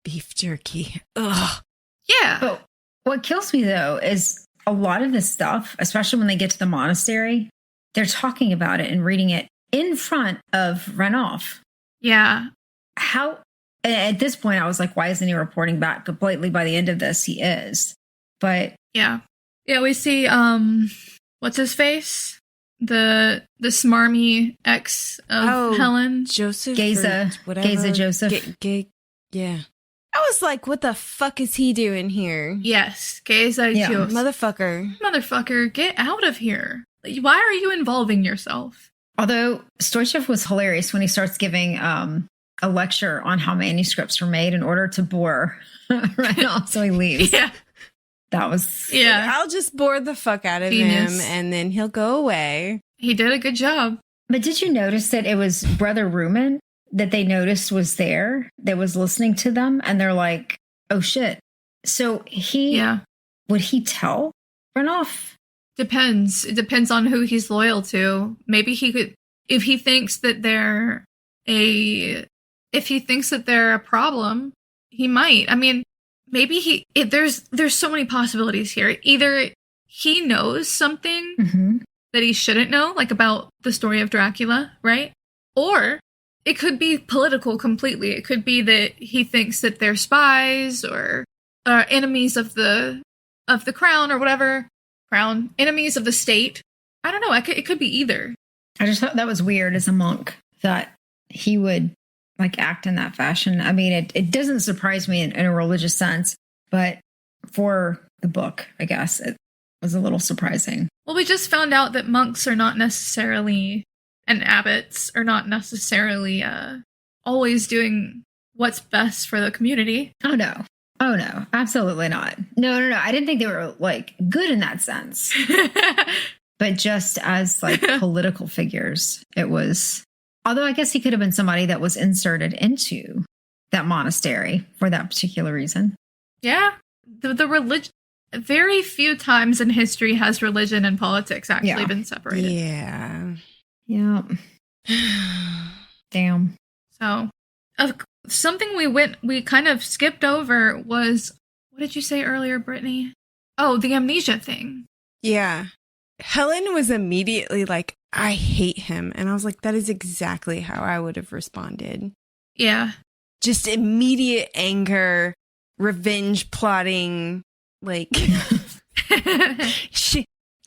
S2: Beef jerky. Ugh.
S1: Yeah.
S3: But what kills me, though, is a lot of this stuff, especially when they get to the monastery, they're talking about it and reading it in front of Ranulph.
S1: Yeah.
S3: How, at this point, I was like, why isn't he reporting back completely? By the end of this, he is. But
S1: yeah. Yeah, we see, what's his face? The smarmy ex of Helen.
S2: Joseph.
S3: Geza.
S2: Whatever.
S3: Geza Joseph.
S2: Yeah. I was like, what the fuck is he doing here?
S1: Yes. Geza Joseph.
S2: Motherfucker,
S1: get out of here. Why are you involving yourself?
S3: Although Stoichev was hilarious when he starts giving a lecture on how manuscripts were made in order to bore Ranulph, so he leaves.
S1: Yeah.
S3: That was...
S1: Yeah.
S2: I'll just bore the fuck out of him, and then he'll go away.
S1: He did a good job.
S3: But did you notice that it was Brother Rumen that they noticed was there, that was listening to them, and they're like, oh shit. So would he tell Ranulph?
S1: Depends. It depends on who he's loyal to. Maybe he could, if he thinks that they're a problem, he might. I mean, maybe there's so many possibilities here. Either he knows something that he shouldn't know, like about the story of Dracula, right? Or it could be political completely. It could be that he thinks that they're spies or enemies of the crown or whatever. Enemies of the state. I don't know. It could be either.
S3: I just thought that was weird as a monk that he would like act in that fashion. I mean, it doesn't surprise me in a religious sense, but for the book, I guess it was a little surprising.
S1: Well, we just found out that monks are not necessarily, and abbots are not necessarily always doing what's best for the community.
S3: Oh, no. Absolutely not. No. I didn't think they were like good in that sense. But just as like political figures, it was, although I guess he could have been somebody that was inserted into that monastery for that particular reason.
S1: Yeah. The religion, very few times in history has religion and politics actually been separated.
S2: Yeah.
S3: Yeah. Damn.
S1: So, something we kind of skipped over was, what did you say earlier, Brittany? Oh, the amnesia thing.
S2: Yeah. Helen was immediately like, I hate him. And I was like, that is exactly how I would have responded.
S1: Yeah.
S2: Just immediate anger, revenge plotting, like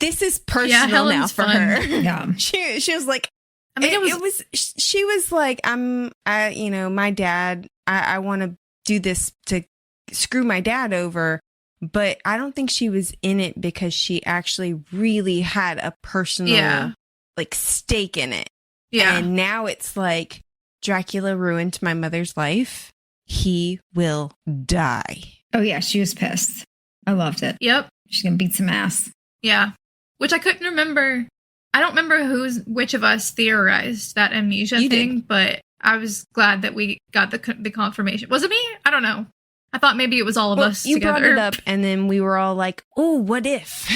S2: this is personal now for her.
S3: Yeah.
S2: She was like,
S1: I mean,
S2: she was like, my dad, I want to do this to screw my dad over. But I don't think she was in it because she actually really had a personal like stake in it.
S1: Yeah.
S2: And now it's like, Dracula ruined my mother's life. He will die.
S3: Oh yeah, she was pissed. I loved it.
S1: Yep.
S3: She's gonna beat some ass.
S1: Yeah. Which I couldn't remember. I don't remember which of us theorized that amnesia thing, but I was glad that we got the confirmation. Was it me? I don't know. I thought maybe it was all of us
S2: you
S1: together.
S2: Brought it up, and then we were all like, "Oh, what if?"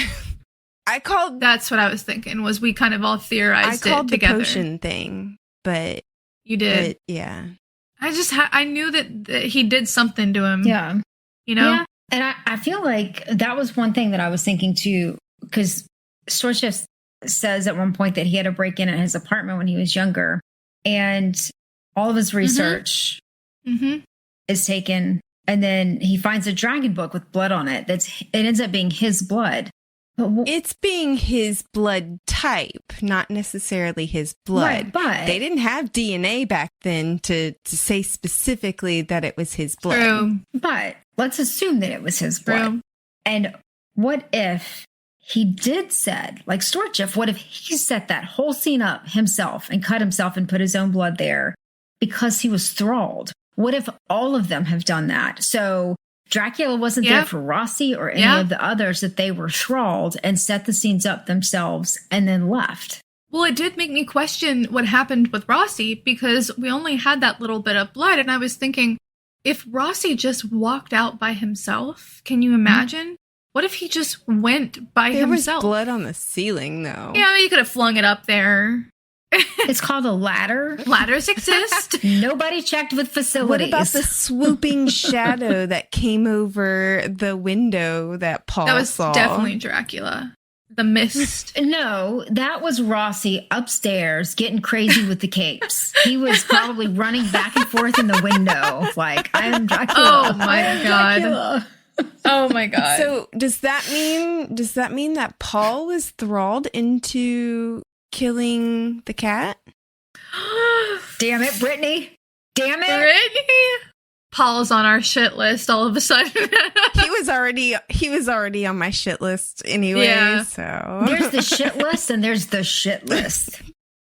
S1: That's what I was thinking. Was we kind of all theorized it together?
S2: The potion thing, but
S1: you did,
S2: yeah.
S1: I knew that he did something to him.
S3: Yeah,
S1: you know.
S3: Yeah. And I feel like that was one thing that I was thinking too, because Stoichev says at one point that he had a break in at his apartment when he was younger, and all of his research is taken. And then he finds a dragon book with blood on it. It ends up being his blood. But
S2: it's being his blood type, not necessarily his blood.
S3: Right, but
S2: they didn't have DNA back then to say specifically that it was his blood.
S1: True.
S3: But let's assume that it was his blood.
S1: True.
S3: And what if he did said, like Stoichev, what if he set that whole scene up himself and cut himself and put his own blood there because he was thralled? what if all of them have done that? So Dracula wasn't there for Rossi or any of the others, that they were thralled and set the scenes up themselves and then left.
S1: Well, it did make me question what happened with Rossi, because we only had that little bit of blood, and I was thinking, if Rossi just walked out by himself, can you imagine? What if he just went by himself?
S2: There was blood on the ceiling, though.
S1: Yeah, you could have flung it up there.
S3: It's called a ladder.
S1: Ladders exist.
S3: Nobody checked with facilities.
S2: What about the swooping shadow that came over the window that Paul saw?
S1: That was definitely Dracula. The mist.
S3: No, that was Rossi upstairs getting crazy with the capes. He was probably running back and forth in the window like, I am Dracula.
S1: Oh my God.
S3: Dracula.
S1: Oh my God.
S2: So does that mean that Paul was thralled into killing the cat?
S3: Damn it, Brittany. Damn it.
S1: Brittany. Paul's on our shit list all of a sudden.
S2: he was already on my shit list anyway, so
S3: there's the shit list and there's the shit list.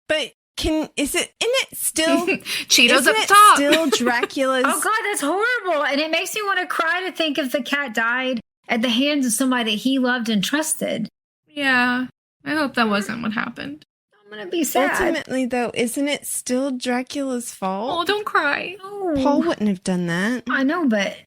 S2: But isn't it still
S1: Cheetos up top?
S2: Still Dracula's
S3: Oh God, that's horrible. And it makes me want to cry to think if the cat died at the hands of somebody that he loved and trusted.
S1: Yeah. I hope that wasn't what happened.
S3: I'm gonna be sad.
S2: Ultimately, though, isn't it still Dracula's fault?
S1: Oh, don't cry.
S3: Oh.
S2: Paul wouldn't have done that.
S3: I know, but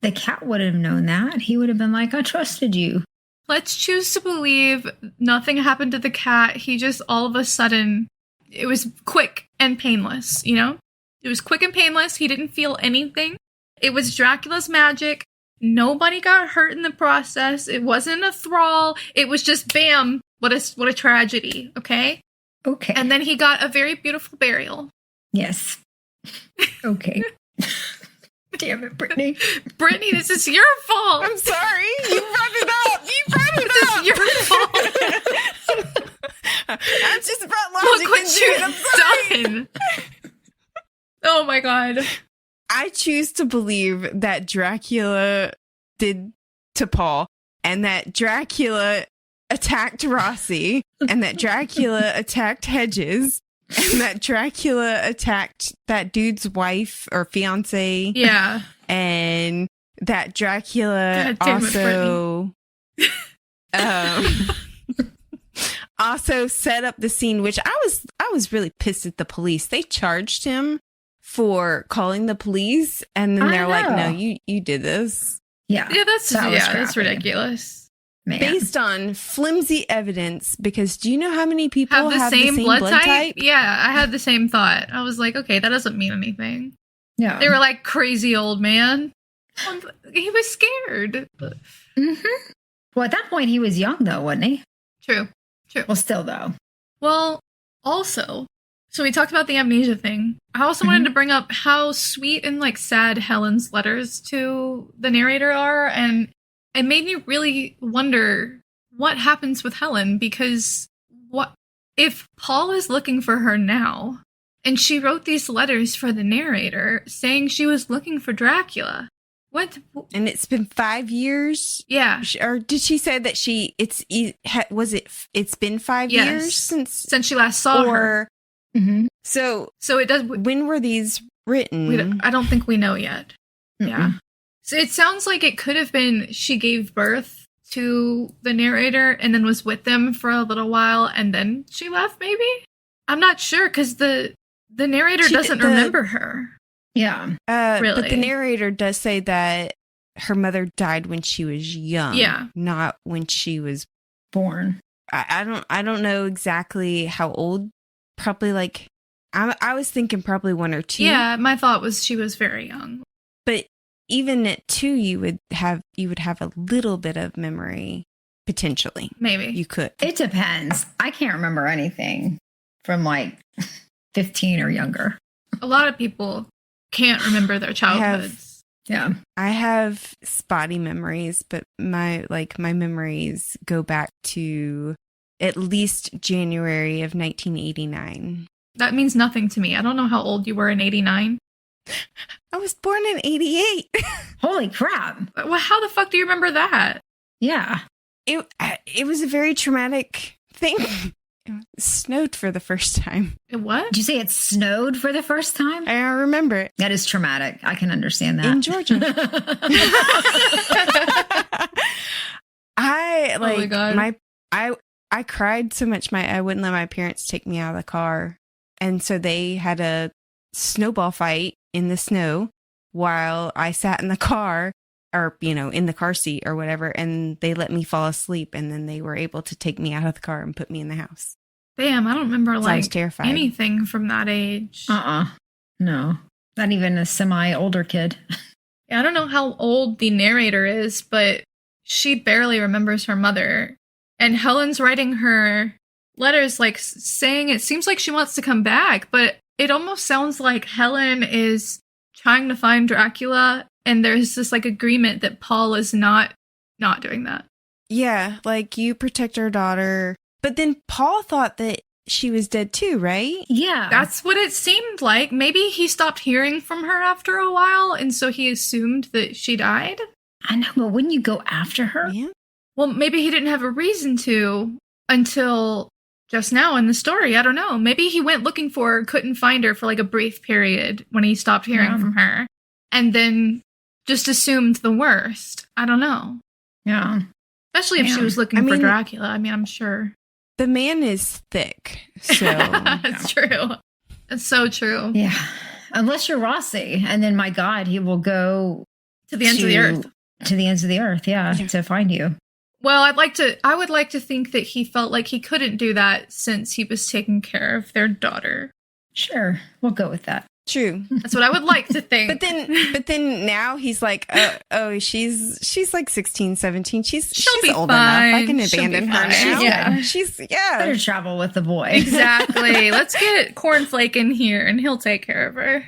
S3: the cat would have known that. He would have been like, I trusted you.
S1: Let's choose to believe nothing happened to the cat. He just all of a sudden, it was quick and painless, you know? It was quick and painless. He didn't feel anything. It was Dracula's magic. Nobody got hurt in the process. It wasn't a thrall. It was just bam. What a tragedy, okay?
S3: Okay.
S1: And then he got a very beautiful burial.
S3: Yes. Okay. Damn it, Brittany.
S1: Brittany, this is your fault.
S2: I'm sorry. You brought it up.
S1: This is your fault.
S2: I just brought logic
S1: Look what
S2: into it. I'm sorry.
S1: you've done. Oh my God.
S2: I choose to believe that Dracula did to Paul, and that Dracula attacked Rossi, and that Dracula attacked Hedges, and that Dracula attacked that dude's wife or fiance.
S1: Yeah.
S2: And that Dracula
S1: God damn it,
S2: also set up the scene, which I was really pissed at the police. They charged him for calling the police, and then they're like, no, you did this.
S3: Yeah.
S1: Yeah, that's ridiculous.
S3: Man.
S2: Based on flimsy evidence, because do you know how many people
S1: have the same blood type?
S2: type?
S1: Yeah, I had the same thought. I was like, okay, that doesn't mean anything.
S3: Yeah.
S1: They were like, crazy old man. He was scared.
S3: Mm-hmm. Well, at that point, he was young, though, wasn't he?
S1: True.
S3: Well, still, though.
S1: Well, also, so we talked about the amnesia thing. I also wanted to bring up how sweet and like sad Helen's letters to the narrator are, and it made me really wonder what happens with Helen, because what if Paul is looking for her now, and she wrote these letters for the narrator saying she was looking for Dracula? What?
S2: And it's been 5 years.
S1: Yeah.
S2: Or did she say that it's been 5 years
S1: since she last saw her?
S3: Mm-hmm.
S2: So
S1: it does.
S2: When were these written?
S1: I don't think we know yet.
S3: Mm-mm.
S1: Yeah. So it sounds like it could have been she gave birth to the narrator and then was with them for a little while and then she left, maybe? I'm not sure, because the narrator doesn't remember her.
S3: Yeah.
S1: Really.
S2: But the narrator does say that her mother died when she was young.
S1: Yeah.
S2: Not when she was
S3: born.
S2: I don't know exactly how old. Probably like, I was thinking probably 1 or 2.
S1: Yeah, my thought was she was very young.
S2: But even at 2, you would have a little bit of memory, potentially.
S1: Maybe.
S2: You could.
S3: It depends. I can't remember anything from like 15 or younger.
S1: A lot of people can't remember their childhoods.
S2: I have spotty memories, but my memories go back to at least January of 1989.
S1: That means nothing to me. I don't know how old you were in 89.
S2: I was born in 88.
S3: Holy crap.
S1: Well, how the fuck do you remember that?
S3: Yeah.
S2: It was a very traumatic thing. It snowed for the first time.
S1: What?
S3: Did you say it snowed for the first time?
S2: I remember it.
S3: That is traumatic. I can understand that.
S2: In Georgia.
S1: Oh my God.
S2: I cried so much I wouldn't let my parents take me out of the car. And so they had a snowball fight in the snow while I sat in the car or, in the car seat or whatever. And they let me fall asleep. And then they were able to take me out of the car and put me in the house.
S1: Damn, I don't remember
S2: I was terrified.
S1: anything from that age.
S3: No. Not even a semi-older kid.
S1: I don't know how old the narrator is, but she barely remembers her mother. And Helen's writing her letters saying it seems like she wants to come back, but it almost sounds like Helen is trying to find Dracula, and there's this agreement that Paul is not doing that.
S2: Yeah, you protect our daughter. But then Paul thought that she was dead too, right?
S3: Yeah.
S1: That's what it seemed like. Maybe he stopped hearing from her after a while, and so he assumed that she died.
S3: I know, but wouldn't you go after her?
S2: Yeah.
S1: Well, maybe he didn't have a reason to until just now in the story. I don't know. Maybe he went looking for her, couldn't find her for a brief period when he stopped hearing from her, and then just assumed the worst. I don't know.
S3: Yeah.
S1: Especially if she was looking for Dracula. I mean, I'm sure.
S2: The man is thick, so...
S1: That's true. It's so true.
S3: Yeah. Unless you're Rossi, and then, my God, he will go...
S1: To the ends of the earth.
S3: To the ends of the earth, to find you.
S1: Well, I would like to think that he felt like he couldn't do that since he was taking care of their daughter.
S3: Sure. We'll go with that.
S2: True.
S1: That's what I would like to think.
S2: But then now he's like, she's 16, 17. She's
S1: be
S2: old
S1: fine.
S2: enough. I can abandon her now.
S1: Yeah.
S2: She's
S3: Better travel with the boy.
S1: Exactly. Let's get Cornflake in here and he'll take care of her.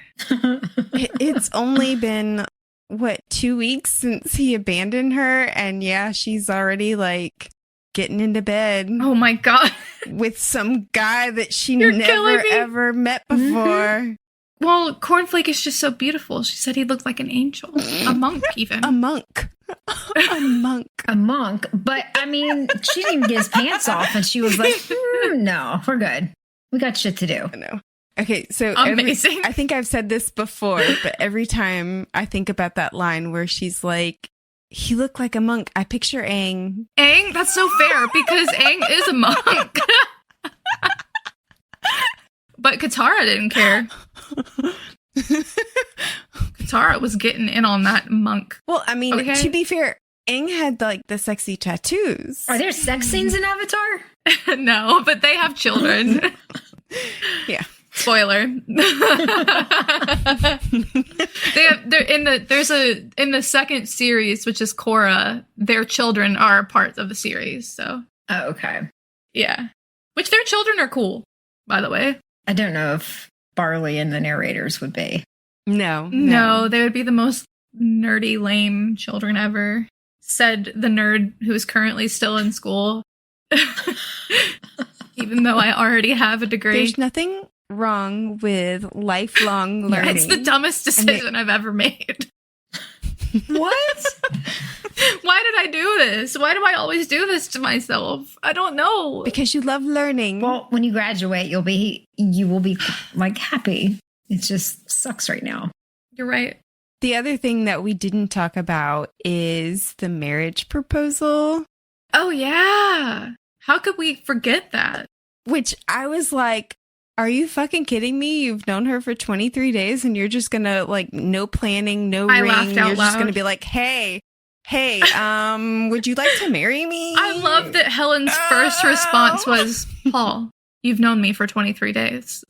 S2: It's only been 2 weeks since he abandoned her, and she's already getting into bed.
S1: Oh my God.
S2: With some guy that she never ever met before.
S1: Well, Cornflake is just so beautiful. She said he looked like an angel. A monk, even.
S2: A monk. A monk.
S3: A monk. But, I mean, she didn't even get his pants off, and she was like, no, we're good. We got shit to do.
S2: I know. Okay, so
S1: amazing.
S2: I think I've said this before, but every time I think about that line where she's like, he looked like a monk, I picture Aang.
S1: Aang? That's so fair, because Aang is a monk. But Katara didn't care. Katara was getting in on that monk.
S2: Well, I mean, to be fair, Aang had the sexy tattoos.
S3: Are there sex scenes in Avatar?
S1: No, but they have children.
S2: Yeah.
S1: Spoiler. In the second series, which is Korra, their children are parts of the series. So.
S3: Oh, okay.
S1: Yeah. Which their children are cool, by the way.
S3: I don't know if Barley and the narrators would be.
S1: No, they would be the most nerdy, lame children ever. Said the nerd who is currently still in school. Even though I already have a degree.
S2: There's nothing wrong with lifelong learning.
S1: It's the dumbest decision I've ever made.
S3: What?
S1: Why did I do this? Why do I always do this to myself? I don't know.
S2: Because you love learning.
S3: Well, when you graduate, you will be happy. It just sucks right now.
S1: You're right.
S2: The other thing that we didn't talk about is the marriage proposal.
S1: Oh, yeah. How could we forget that?
S2: Which I was like, are you fucking kidding me? You've known her for 23 days and you're just gonna no planning, no ring. You're just gonna be like, hey, would you like to marry me?
S1: I love that Helen's first response was, Paul, you've known me for 23 days.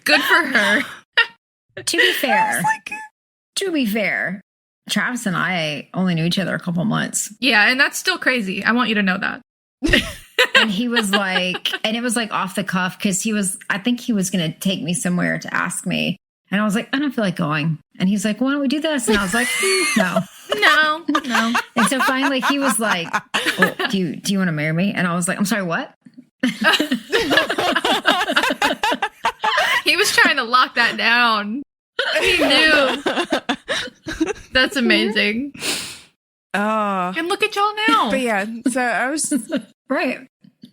S1: Good for her.
S3: To be fair, Travis and I only knew each other a couple months.
S1: Yeah, and that's still crazy. I want you to know that.
S3: And he was and it was off the cuff because I think he was going to take me somewhere to ask me. And I was like, I don't feel like going. And he's like, why don't we do this? And I was like, no. And so finally he was like, oh, do you want to marry me? And I was like, I'm sorry, what?
S1: He was trying to lock that down. He knew. That's amazing.
S2: Oh.
S1: And look at y'all now.
S2: But yeah, so I was
S3: Right.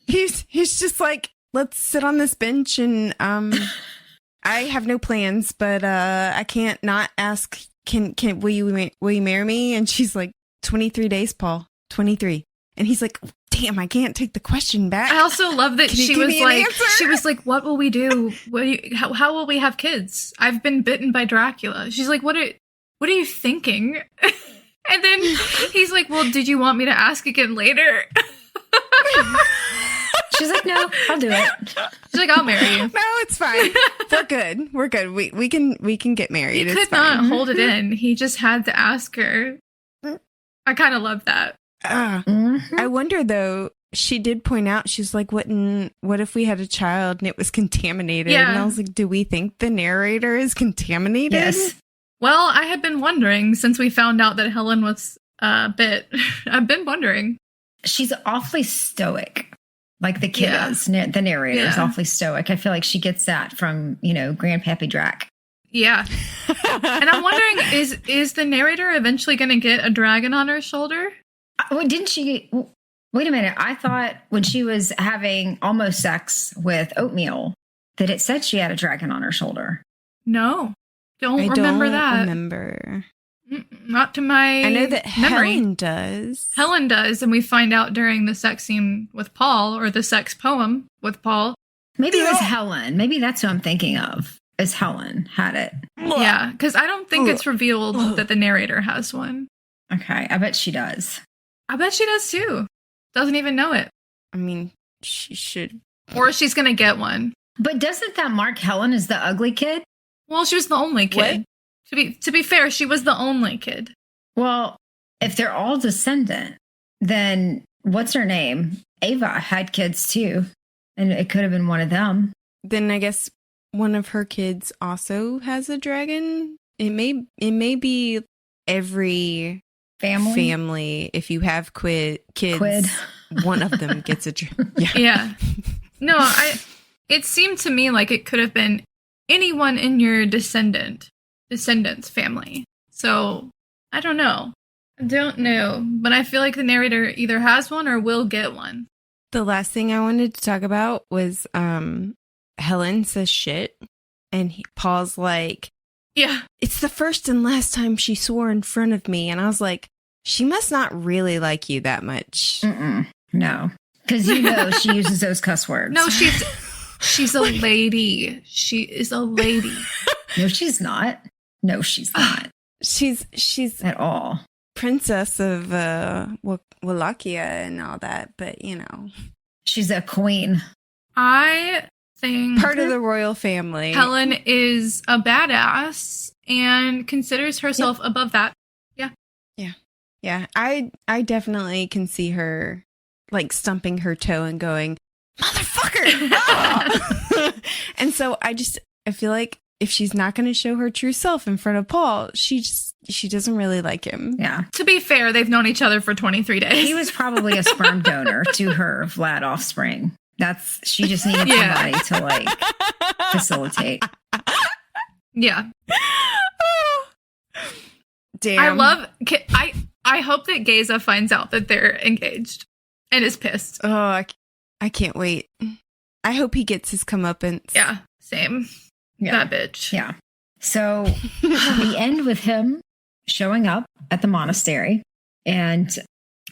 S2: he's just like, let's sit on this bench and I have no plans, but I can't not ask, will you marry me? And she's like, 23 days, Paul. 23. And he's like, damn, I can't take the question back.
S1: I also love that she was like, what will we do? How will we have kids? I've been bitten by Dracula. She's like, what are you thinking? And then he's like, well, did you want me to ask again later?
S3: She's like, no, I'll do it.
S1: She's like, I'll marry you.
S2: No, it's fine. We're good. We can get married.
S1: He could not hold it in. He just had to ask her. I kind of love that.
S2: I wonder though, she did point out, she's like, what if we had a child and it was contaminated?
S1: Yeah.
S2: And I was like, do we think the narrator is contaminated?
S3: Yes.
S1: Well, I had been wondering since we found out that Helen was bit. I've been wondering.
S3: She's awfully stoic. Like the kid is. The narrator is awfully stoic. I feel like she gets that from, Grandpappy Drac.
S1: Yeah. And I'm wondering, is the narrator eventually going to get a dragon on her shoulder?
S3: Didn't she? Wait a minute. I thought when she was having almost sex with Oatmeal that it said she had a dragon on her shoulder.
S1: No. I don't
S2: remember.
S1: Not to my
S2: I know that
S1: memory.
S2: Helen does.
S1: Helen does, and we find out during the sex scene with Paul, or the sex poem with Paul.
S3: Maybe it was Helen. Maybe that's who I'm thinking of, is Helen had it.
S1: Yeah, because I don't think it's revealed that the narrator has one.
S3: Okay, I bet she does.
S1: I bet she does too. Doesn't even know it.
S2: I mean, she should.
S1: Or she's going to get one.
S3: But doesn't that mark Helen as the ugly kid?
S1: Well, she was the only kid. To be fair, she was the only kid.
S3: Well, if they're all descendant, then what's her name? Ava had kids too. And it could have been one of them.
S2: Then I guess one of her kids also has a dragon. It may be every family. If you have kids, one of them gets a dragon.
S1: Yeah. No, it seemed to me like it could have been anyone in your descendant's family. So I don't know. But I feel like the narrator either has one or will get one.
S2: The last thing I wanted to talk about was Helen says shit, and Paul's like,
S1: yeah,
S2: it's the first and last time she swore in front of me. And I was like, she must not really like you that much.
S3: No, because she uses those cuss words.
S1: No, she's a lady. She is a lady.
S3: No, she's not. No, she's not.
S2: She's
S3: at all.
S2: Princess of Wallachia and all that, but
S3: she's a queen.
S1: I think
S2: part of the royal family.
S1: Helen is a badass and considers herself above that.
S2: Yeah. I definitely can see her like stumping her toe and going, motherfucker. Oh! And so I feel like if she's not going to show her true self in front of Paul, she doesn't really like him.
S3: Yeah.
S1: To be fair, they've known each other for 23 days.
S3: He was probably a sperm donor to her Vlad offspring. She just needed somebody to facilitate.
S1: Yeah.
S2: Damn.
S1: I hope that Geza finds out that they're engaged and is pissed.
S2: Oh, I can't wait. I hope he gets his comeuppance.
S1: Yeah, same. Yeah. That bitch.
S3: Yeah. So we end with him showing up at the monastery, and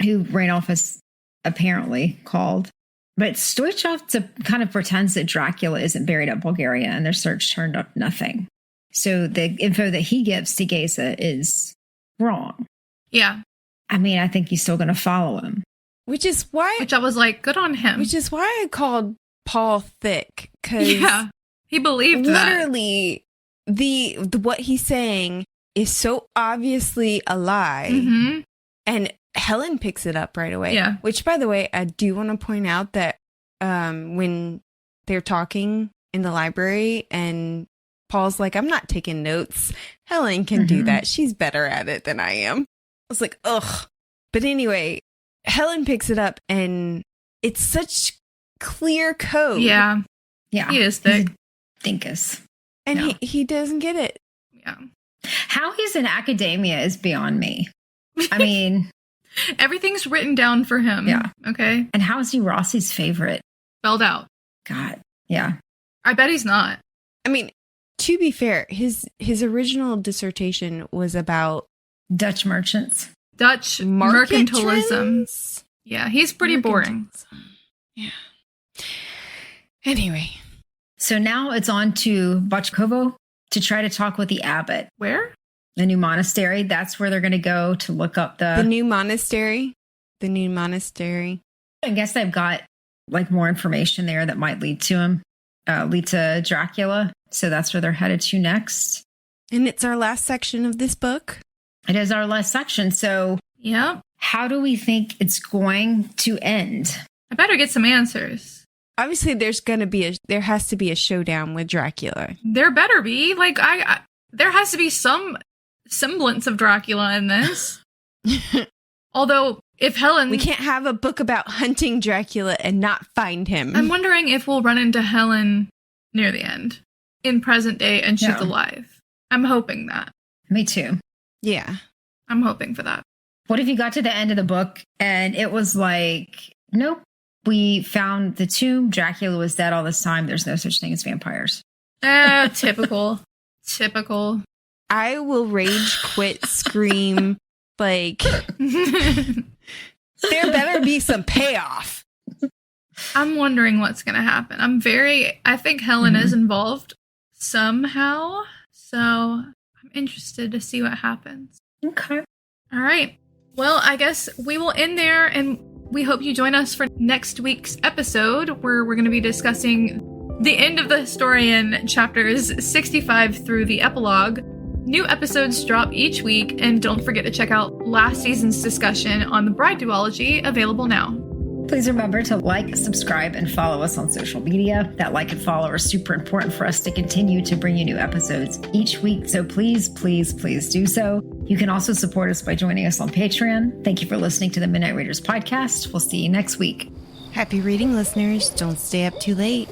S3: who Randolph is apparently called. But Stoichev kind of pretends that Dracula isn't buried at Bulgaria, and their search turned up nothing. So the info that he gives to Geza is wrong.
S1: Yeah.
S3: I mean, I think he's still going to follow him.
S2: Which I
S1: was like, good on him.
S2: Which is why I called Paul thick. Because
S1: he believed
S2: literally, that. Literally, what he's saying is so obviously a lie.
S1: Mm-hmm.
S2: And Helen picks it up right away.
S1: Yeah.
S2: Which, by the way, I do want to point out that when they're talking in the library and Paul's like, I'm not taking notes. Helen can do that. She's better at it than I am. I was like, ugh. But anyway, Helen picks it up and it's such clear code.
S1: Yeah.
S3: Yeah.
S1: He is thick.
S3: Dinkus.
S2: And he doesn't get it.
S1: Yeah.
S3: How he's in academia is beyond me. I mean,
S1: Everything's written down for him.
S3: Yeah.
S1: Okay.
S3: And how is he Rossi's favorite?
S1: Spelled out.
S3: God. Yeah.
S1: I bet he's not.
S2: I mean, to be fair, his original dissertation was about
S3: Dutch merchants.
S1: Dutch
S2: market
S1: mercantilism.
S2: trends?
S1: Yeah, he's pretty boring.
S2: Yeah. Anyway.
S3: So now it's on to Bochkovo to try to talk with the abbot.
S1: Where?
S3: The new monastery. That's where they're going to go to look up
S2: The new monastery. The new monastery.
S3: I guess they've got like more information there that might lead to Dracula. So that's where they're headed to next.
S2: And it's our last section of this book.
S3: It is our last section. So
S1: Yeah.
S3: how do we think it's going to end?
S1: I better get some answers.
S2: Obviously, there has to be a showdown with Dracula.
S1: There better be. Like, there has to be some semblance of Dracula in this. Although, if Helen...
S2: We can't have a book about hunting Dracula and not find him.
S1: I'm wondering if we'll run into Helen near the end, in present day, and she's alive. I'm hoping that.
S3: Me too.
S2: Yeah.
S1: I'm hoping for that.
S3: What if you got to the end of the book and it was like, nope, we found the tomb. Dracula was dead all this time. There's no such thing as vampires.
S1: Typical. Typical.
S2: I will rage quit, scream, like, there better be some payoff.
S1: I'm wondering what's going to happen. I think Helen is involved somehow. So I'm interested to see what happens.
S3: Okay.
S1: All right. Well, I guess we will end there, and we hope you join us for next week's episode, where we're going to be discussing the end of the Historian, chapters 65 through the epilogue. New episodes drop each week, and don't forget to check out last season's discussion on the bride duology, available now.
S3: Please remember to like, subscribe, and follow us on social media. That like and follow are super important for us to continue to bring you new episodes each week. So please, please, please do so. You can also support us by joining us on Patreon. Thank you for listening to the Midnight Readers podcast. We'll see you next week.
S2: Happy reading, listeners. Don't stay up too late.